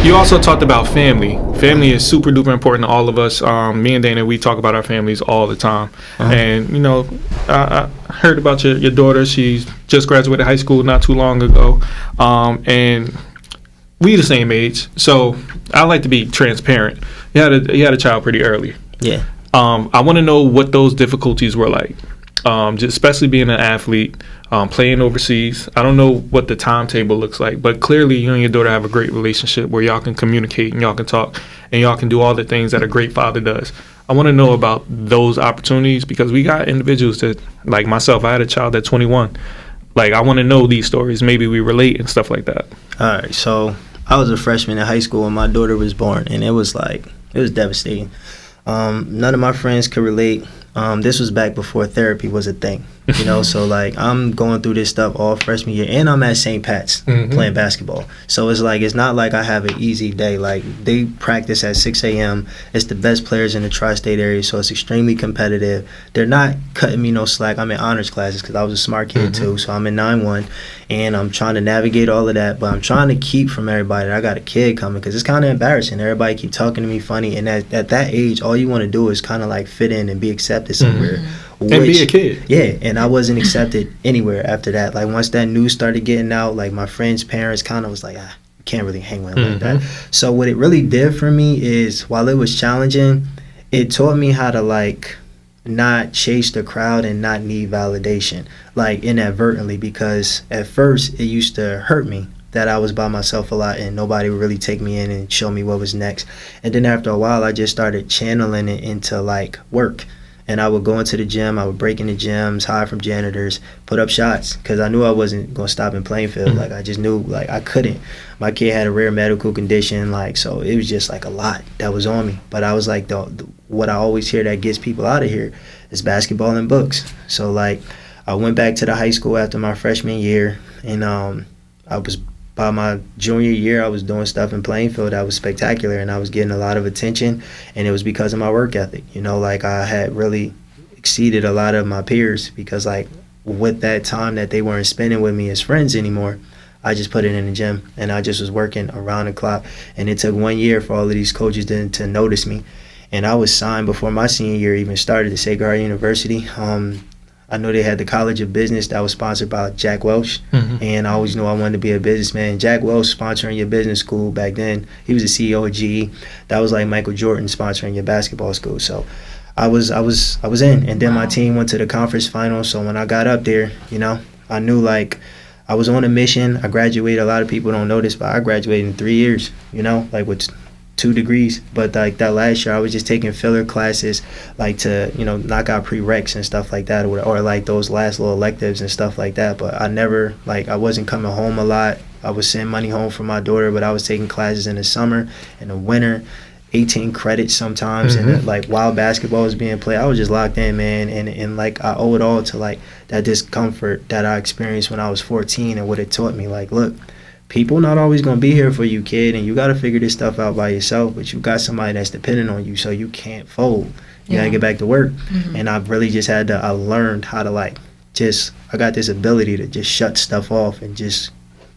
You also talked about family. Family is super duper important to all of us. Me and Dana, we talk about our families all the time. And, you know, I heard about your daughter. She's just graduated high school not too long ago. And we the same age. So I like to be transparent. You had a child pretty early. yeah, I want to know what those difficulties were like, just especially being an athlete, playing overseas. I don't know what the timetable looks like, but clearly you and your daughter have a great relationship where y'all can communicate and y'all can talk and y'all can do all the things that a great father does. I want to know about those opportunities, because we got individuals that, like myself, I had a child at 21. Like, I want to know these stories. Maybe we relate and stuff like that. all right. So I was a freshman in high school when my daughter was born, and it was devastating. None of my friends could relate. This was back before therapy was a thing, you know. So like I'm going through this stuff all freshman year, and I'm at St. Pat's playing basketball. So it's like it's not like I have an easy day. Like they practice at 6 a.m. It's the best players in the tri-state area, so it's extremely competitive. They're not cutting me no slack. I'm in honors classes because I was a smart kid too. So I'm in 9-1, and I'm trying to navigate all of that. But I'm trying to keep from everybody that I got a kid coming, because it's kind of embarrassing. Everybody keep talking to me funny, and at that age, all you want to do is kind of like fit in and be accepted somewhere. And be a kid. Yeah, and I wasn't accepted anywhere after that. Like once that news started getting out, like my friends' parents kind of was like, you can't really hang with him like that. So what it really did for me is, while it was challenging, it taught me how to like not chase the crowd and not need validation, like inadvertently, because at first it used to hurt me that I was by myself a lot and nobody would really take me in and show me what was next. And then after a while, I just started channeling it into like work. And I would go into the gym, I would break into gyms, hide from janitors, put up shots, because I knew I wasn't going to stop in playing field. Like I just knew like I couldn't. My kid had a rare medical condition, like, so it was just like a lot that was on me. But I was like, what I always hear that gets people out of here is basketball and books. So like I went back to the high school after my freshman year, and I was, by my junior year, I was doing stuff in playing field that was spectacular, and I was getting a lot of attention, and it was because of my work ethic. You know, like I had really exceeded a lot of my peers, because like with that time that they weren't spending with me as friends anymore, I just put it in the gym, and I just was working around the clock. And it took 1 year for all of these coaches to notice me, and I was signed before my senior year even started to Sacred Heart University. I know they had the College of Business that was sponsored by Jack Welch, and I always knew I wanted to be a businessman. Jack Welch sponsoring your business school back then. He was the CEO of GE. That was like Michael Jordan sponsoring your basketball school. So I was in, and then my team went to the conference final. So when I got up there, you know, I knew like I was on a mission. I graduated. A lot of people don't know this, but I graduated in 3 years. You know, like with 2 degrees. But like that last year, I was just taking filler classes, like to, you know, knock out prereqs and stuff like that, or like those last little electives and stuff like that. But I never, like, I wasn't coming home a lot. I was sending money home for my daughter, but I was taking classes in the summer, in the winter, 18 credits sometimes, and like while basketball was being played, I was just locked in, man. And like I owe it all to like that discomfort that I experienced when I was 14, and what it taught me. Like, look, people not always going to be here for you, kid, and you got to figure this stuff out by yourself, but you got somebody that's dependent on you, so you can't fold. You got to get back to work. And I've really just I learned how to like I got this ability to just shut stuff off and just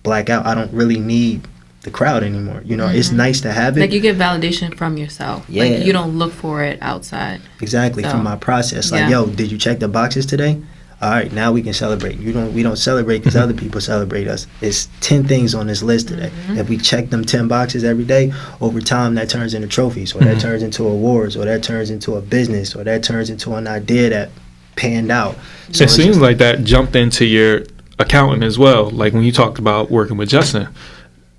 black out. I don't really need the crowd anymore. You know, it's nice to have it. Like you get validation from yourself. Yeah. Like you don't look for it outside. Exactly, from my process. Like, yo, did you check the boxes today? All right, now we can celebrate. We don't celebrate because other people celebrate us. It's 10 things on this list today. If we check them 10 boxes every day, over time that turns into trophies, or that turns into awards, or that turns into a business, or that turns into an idea that panned out. So it seems like that jumped into your accountant as well. Like when you talked about working with Justin,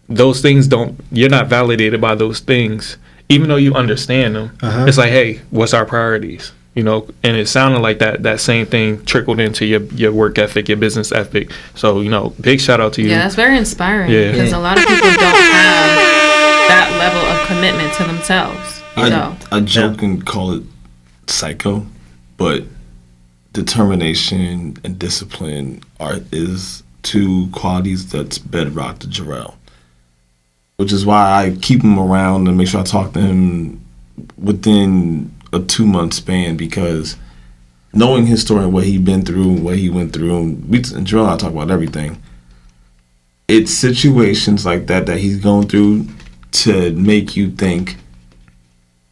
those things you're not validated by those things, even though you understand them. It's like, hey, what's our priorities? You know, and it sounded like that same thing trickled into your work ethic, your business ethic. So, you know, big shout out to you. Yeah, that's very inspiring. Yeah. Because a lot of people don't have that level of commitment to themselves. I joke and call it psycho, but determination and discipline is two qualities that's bedrock to Jerrell, which is why I keep him around and make sure I talk to him within a 2-month span, because knowing his story, what he'd been through, what he went through, and Jerrell and I talk about everything. It's situations like that he's going through to make you think,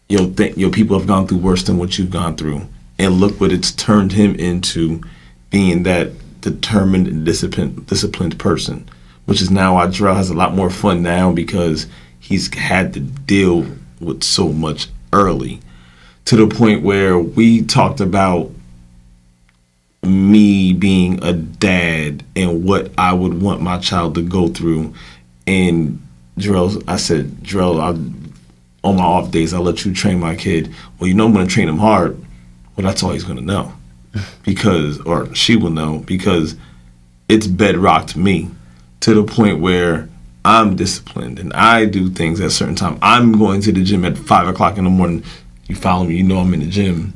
people have gone through worse than what you've gone through. And look what it's turned him into, being that determined and disciplined person, which is now why Jerrell has a lot more fun now, because he's had to deal with so much early, to the point where we talked about me being a dad and what I would want my child to go through. And I said, Jerrell, on my off days, I'll let you train my kid. Well, I'm going to train him hard. Well, that's all he's going to know, or she will know, because it's bedrocked me to the point where I'm disciplined and I do things at a certain time. I'm going to the gym at 5 o'clock in the morning. You follow me, I'm in the gym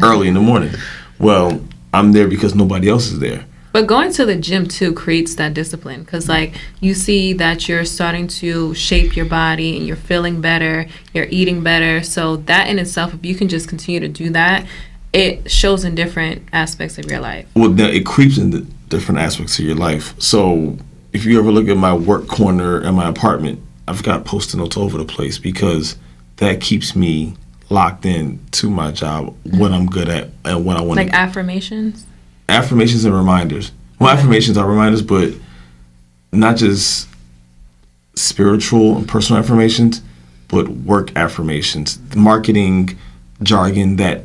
early in the morning. Well, I'm there because nobody else is there. But going to the gym too creates that discipline, because like you see that you're starting to shape your body and you're feeling better, you're eating better. So that in itself, if you can just continue to do that, it shows in different aspects of your life. Well, it creeps into different aspects of your life. So if you ever look at my work corner in my apartment, I've got Post-it notes all over the place, because that keeps me locked in to my job, what I'm good at and what I want to do. Like affirmations? Affirmations and reminders. Well, affirmations are reminders, but not just spiritual and personal affirmations, but work affirmations, the marketing jargon that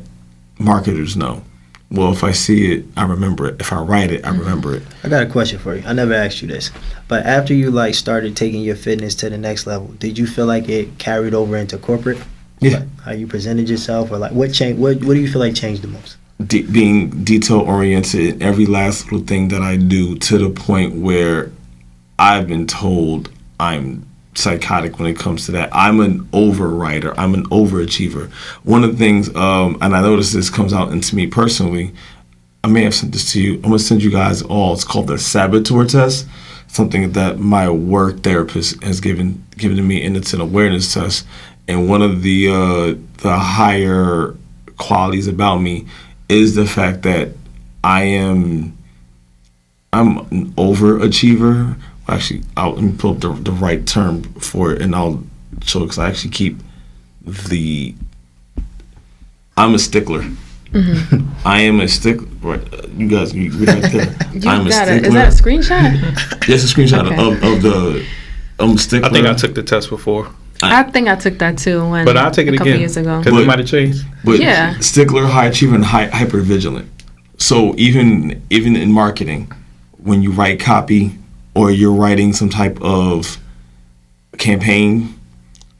marketers know. Well, if I see it, I remember it. If I write it, I remember it. I got a question for you. I never asked you this, but after you started taking your fitness to the next level, did you feel like it carried over into corporate? Yeah. Like how you presented yourself, or what changed? What do you feel like changed the most? Being detail oriented in every last little thing that I do, to the point where I've been told I'm psychotic when it comes to that. I'm an overwriter. I'm an overachiever. One of the things, and I noticed this comes out into me personally, I may have sent this to you. I'm going to send you guys all. It's called the Saboteur Test, something that my work therapist has given to me, and it's an awareness test. And one of the higher qualities about me is the fact that I'm an overachiever. Actually, let me pull up the right term for it, and I'll show it, because I actually keep I'm a stickler. Mm-hmm. I am a stickler. Right, you guys, we right there. I'm a stickler. Is that a screenshot? Yes, a screenshot of the. I'm a stickler. I think I took the test before. I think I took that too but I'll take it a couple again years ago. because it might have changed. But yeah, stickler, high achiever, and hyper vigilant. So even in marketing, when you write copy or you're writing some type of campaign,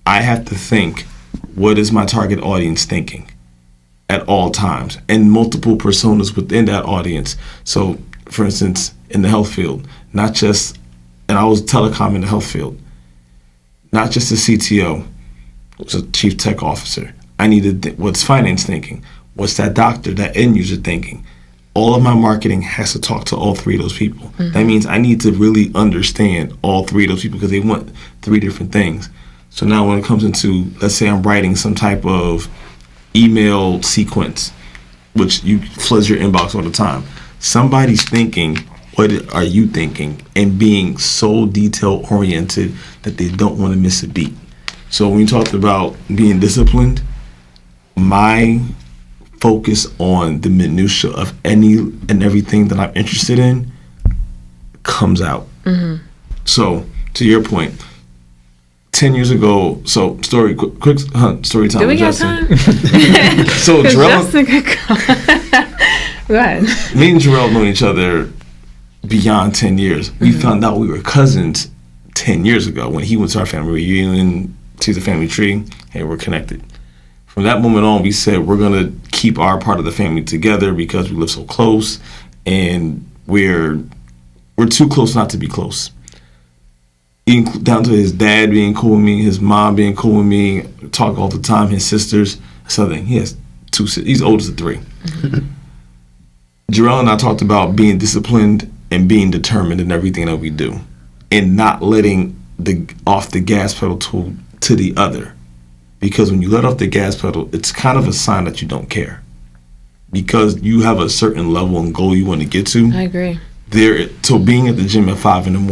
I have to think, what is my target audience thinking at all times, and multiple personas within that audience. So, for instance, in the health field, not just, and I was telecom in the health field, not just the CTO, was a chief tech officer. I needed what's finance thinking, what's that doctor, that end user thinking. All of my marketing has to talk to all three of those people. Mm-hmm. That means I need to really understand all three of those people, because they want three different things. So now when it comes into, let's say I'm writing some type of email sequence, which you floods your inbox all the time. somebody's thinking, what are you thinking? And being so detail oriented that they don't want to miss a beat. So when you talked about being disciplined, my focus on the minutia of any and everything that I'm interested in comes out. Mm-hmm. So to your point, 10 years ago, so quick story time. Do we got time? So Jerrell, go ahead. Me and Jerrell know each other beyond 10 years. We found out we were cousins 10 years ago when he went to our family reunion, to the family tree. Hey, we're connected. From that moment on, we said we're gonna keep our part of the family together because we live so close, and we're too close not to be close. Down to his dad being cool with me, his mom being cool with me, talk all the time, his sisters. Something. He has 2 sisters. He's oldest of 3. Jerrell and I talked about being disciplined and being determined in everything that we do, and not letting off the gas pedal to the other. Because when you let off the gas pedal, it's kind of a sign that you don't care. Because you have a certain level and goal you want to get to. I agree. So being at the gym at 5 a.m,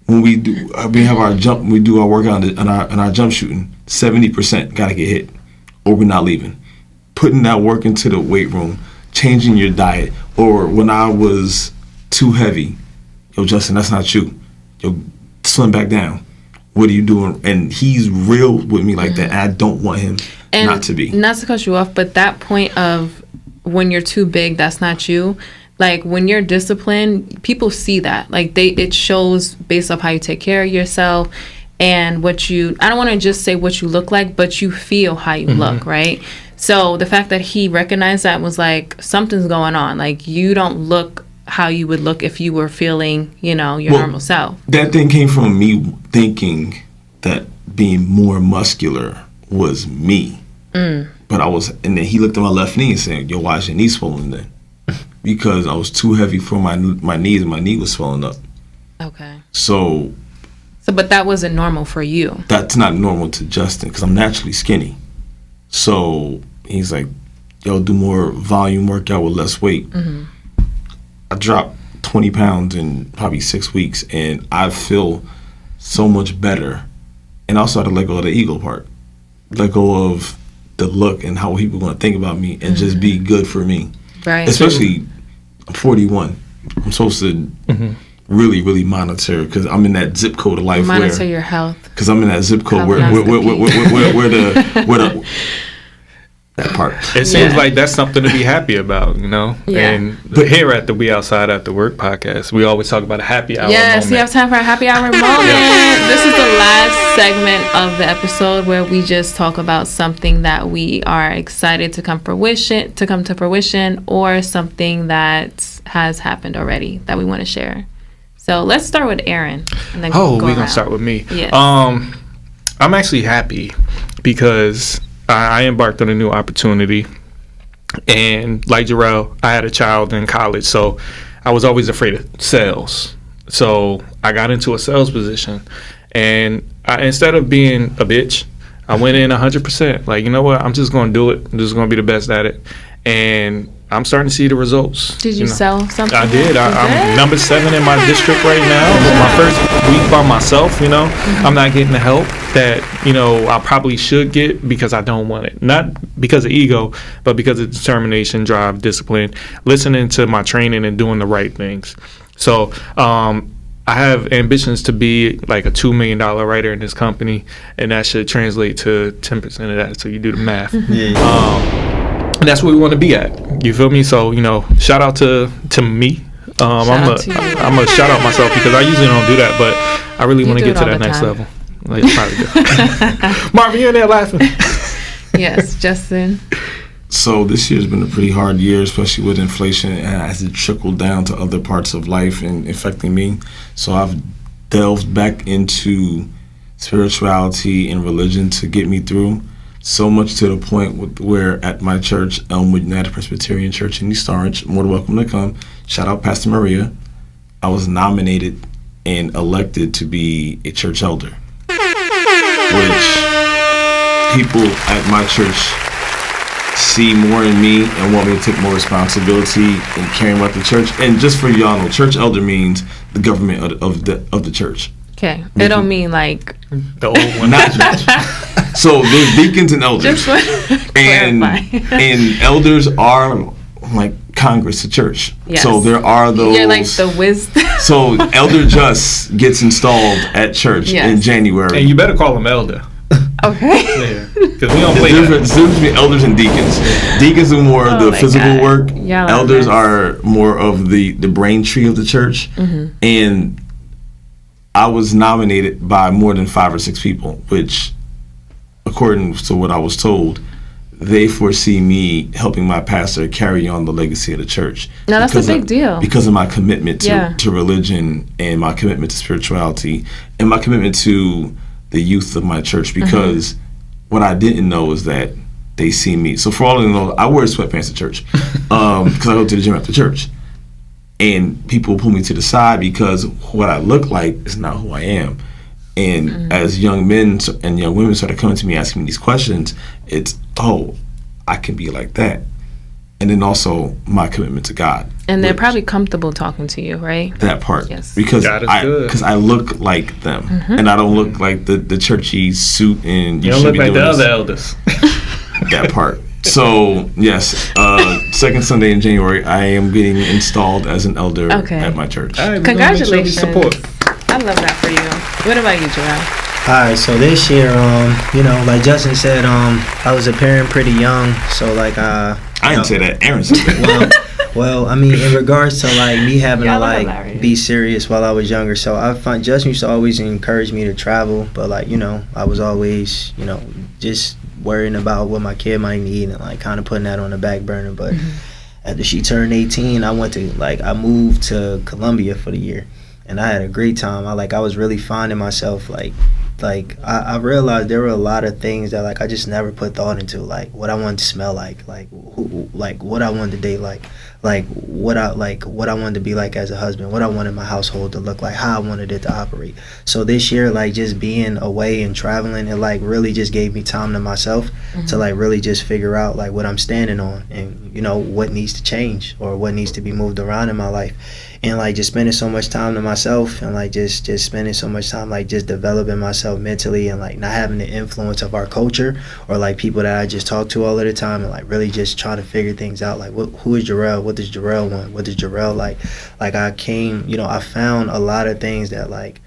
when we do our workout and our jump shooting, 70% got to get hit, or we're not leaving. Putting that work into the weight room, changing your diet, or when I was too heavy, yo, Justin, that's not you. Yo, slim back down. What are you doing? And he's real with me like that. And I don't want him not to be. Not to cut you off, but that point of when you're too big, that's not you. Like when you're disciplined, people see that. Like it shows based off how you take care of yourself and I don't want to just say what you look like, but you feel how you look, right? So the fact that he recognized that was like, something's going on. Like you don't look how you would look if you were feeling, your normal self. That thing came from me thinking that being more muscular was me. But and then he looked at my left knee and said, yo, why is your knee swollen then? Because I was too heavy for my knees and my knee was swelling up. Okay. So, but that wasn't normal for you. That's not normal to Justin because I'm naturally skinny. So he's like, yo, do more volume workout with less weight. I dropped 20 pounds in probably 6 weeks, and I feel so much better. And also I had to let go of the ego part. Let go of the look and how people are going to think about me and just be good for me. Right. Especially, I'm 41. I'm supposed to really, really monitor because I'm in that zip code of life. Monitor your health. Because I'm in that zip code where that part. It seems like that's something to be happy about, Yeah. And here at the We Outside After Work podcast, we always talk about a happy hour Yes, moment. we have time for a happy hour moment. This is the last segment of the episode where we just talk about something that we are excited to come to fruition, or something that has happened already that we want to share. So let's start with Aaron. And then we're going to start with me. Yes. I'm actually happy because I embarked on a new opportunity, and like Jerrell, I had a child in college, so I was always afraid of sales. So I got into a sales position, and instead of being a bitch, I went in 100%. Like, you know what? I'm just going to do it. I'm just going to be the best at it. And I'm starting to see the results. Did you sell something? I did. I'm number 7 in my district right now. My first week by myself, I'm not getting the help that, I probably should get because I don't want it. Not because of ego, but because of determination, drive, discipline, listening to my training and doing the right things. So, I have ambitions to be like a $2 million writer in this company, and that should translate to 10% of that. So you do the math. And that's where we want to be at. You feel me? So, shout out to me. I'm gonna shout out myself because I usually don't do that, but I really want to get to that next level. Like, probably do. Marvin, you're in there laughing. Yes, Justin. So this year's been a pretty hard year, especially with inflation, and as it trickled down to other parts of life and affecting me. So I've delved back into spirituality and religion to get me through. So much to the point where at my church, Elmwood United Presbyterian Church in East Orange, more than welcome to come. Shout out Pastor Maria. I was nominated and elected to be a church elder, which people at my church see more in me and want me to take more responsibility in caring about the church. And just for y'all know, church elder means the government of the church. Okay, it don't mean like The old one. Not so there's deacons and elders, and elders are like Congress to church. Yes. So there are those. You're like the wisdom. So Elder Just gets installed at church in January. And you better call him elder. Okay. Yeah, because we don't play The that. difference between elders and deacons. Deacons do more of the physical God. work. Y'all Elders are are more of the brain tree of the church. And I was nominated by more than 5 or 6 people, which, according to what I was told, they foresee me helping my pastor carry on the legacy of the church. Now that's a big deal. Because of my commitment to religion and my commitment to spirituality and my commitment to the youth of my church. Because what I didn't know is that they see me. So for all of them know, I wear sweatpants to church because I go to the gym after church. And people pull me to the side because what I look like is not who I am. And as young men and young women started coming to me asking me these questions, it's, oh, I can be like that. And then also my commitment to God. And they're probably comfortable talking to you, right? That part. Yes. Because God is good. because I look like them. And I don't look like the churchy suit and You don't look like the other elders. That part. So, yes, second Sunday in January, I am getting installed as an elder at my church. All right, Congratulations. Support. I love that for you. What about you, Jerrell? Alright, so this year, you know, like Justin said, I was a parent pretty young, so like I didn't say that. Aaron said that. Well, I mean, in regards to like me having to Y'all are like hilarious. be serious while I was younger, so I find Justin used to always encourage me to travel, but like, you know, I was always, you know, just worrying about what my kid might need and like kind of putting that on the back burner. But after she turned 18, I moved to Colombia for the year, and I had a great time. I was really finding myself like I realized there were a lot of things that like I just never put thought into, like what I wanted to smell like what I wanted to date like what I wanted to be like as a husband, what I wanted my household to look like, how I wanted it to operate. So this year, like just being away and traveling, it like really just gave me time to myself to like really just figure out like what I'm standing on and, you know, what needs to change or what needs to be moved around in my life. And like just spending so much time to myself and like just spending so much time like just developing myself mentally and like not having the influence of our culture or like people that I just talk to all of the time and like really just trying to figure things out, like who is Jerrell, what does Jerrell want, what does Jerrell like I found a lot of things that like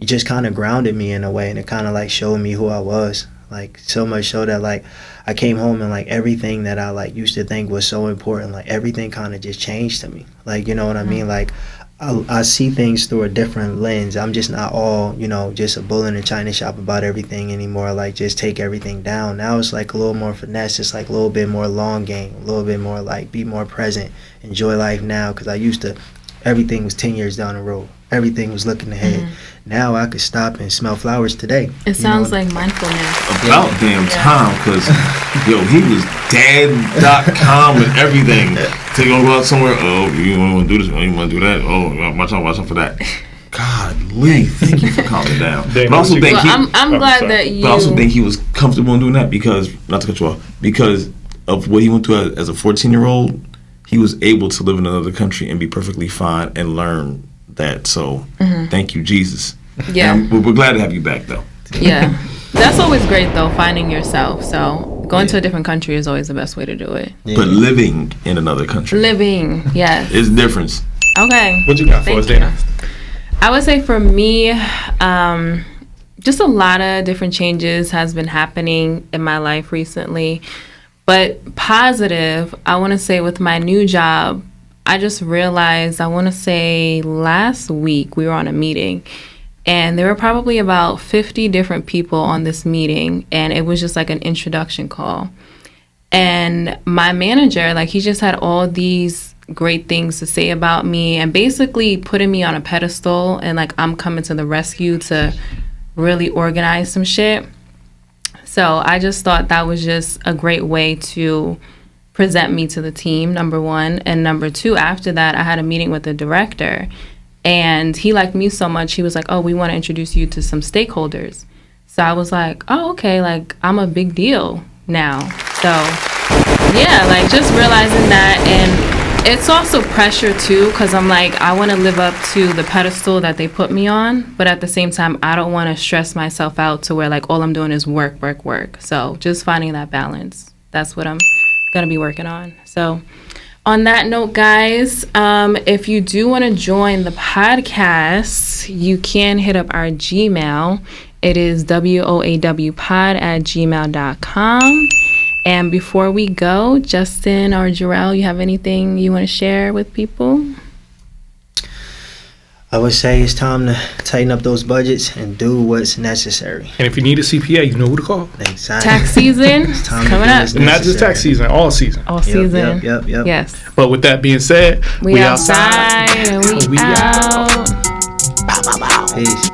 just kind of grounded me in a way, and it kind of like showed me who I was, like so much so that like I came home and like everything that I like used to think was so important, like everything kind of just changed to me, like, you know what I mean, like I see things through a different lens. I'm just not all, you know, just a bull in a china shop about everything anymore, like just take everything down. Now it's like a little more finesse, it's like a little bit more long game, a little bit more like be more present, enjoy life now, because I used to, everything was 10 years down the road, everything was looking ahead. Now I could stop and smell flowers today. It sounds like mindfulness. About damn time, because yo, he was dad.com and everything. So you gonna go out somewhere, oh, you want to do this, oh, you want to do that, oh, watch out for that. Godly, thank you for calming down. But I also think I'm glad that you. But I also think he was comfortable in doing that because, not to cut you off, because of what he went through as a 14-year-old, he was able to live in another country and be perfectly fine and learn that. So thank you, Jesus. Yeah. And we're glad to have you back, though. Yeah. That's always great, though, finding yourself. So going to a different country is always the best way to do it. Yeah. But living in another country. Living, yes. It's a difference. Okay. What you got for us, Dana? I would say for me, just a lot of different changes has been happening in my life recently. But positive, I want to say with my new job, I just realized, I want to say last week we were on a meeting and there were probably about 50 different people on this meeting, and it was just like an introduction call. And my manager, like, he just had all these great things to say about me and basically putting me on a pedestal, and like I'm coming to the rescue to really organize some shit. So I just thought that was just a great way to present me to the team, number one. And number two, after that, I had a meeting with the director, and he liked me so much, he was like, oh, we want to introduce you to some stakeholders. So I was like, oh, okay, like I'm a big deal now. So yeah, like just realizing that. And it's also pressure too, because I'm like, I want to live up to the pedestal that they put me on, but at the same time I don't want to stress myself out to where like all I'm doing is work. So just finding that balance, that's what I'm gonna be working on. So on that note, guys, if you do want to join the podcast, you can hit up our Gmail. It is woawpod@gmail.com. And before we go, Justin or Jerrell, you have anything you want to share with people? I would say it's time to tighten up those budgets and do what's necessary. And if you need a CPA, you know who to call. Exactly. Tax season It's time to coming do up. what's Not just tax necessary. season, all season. All season. Yep. Yes. But with that being said, We outside and we We out. out. Peace.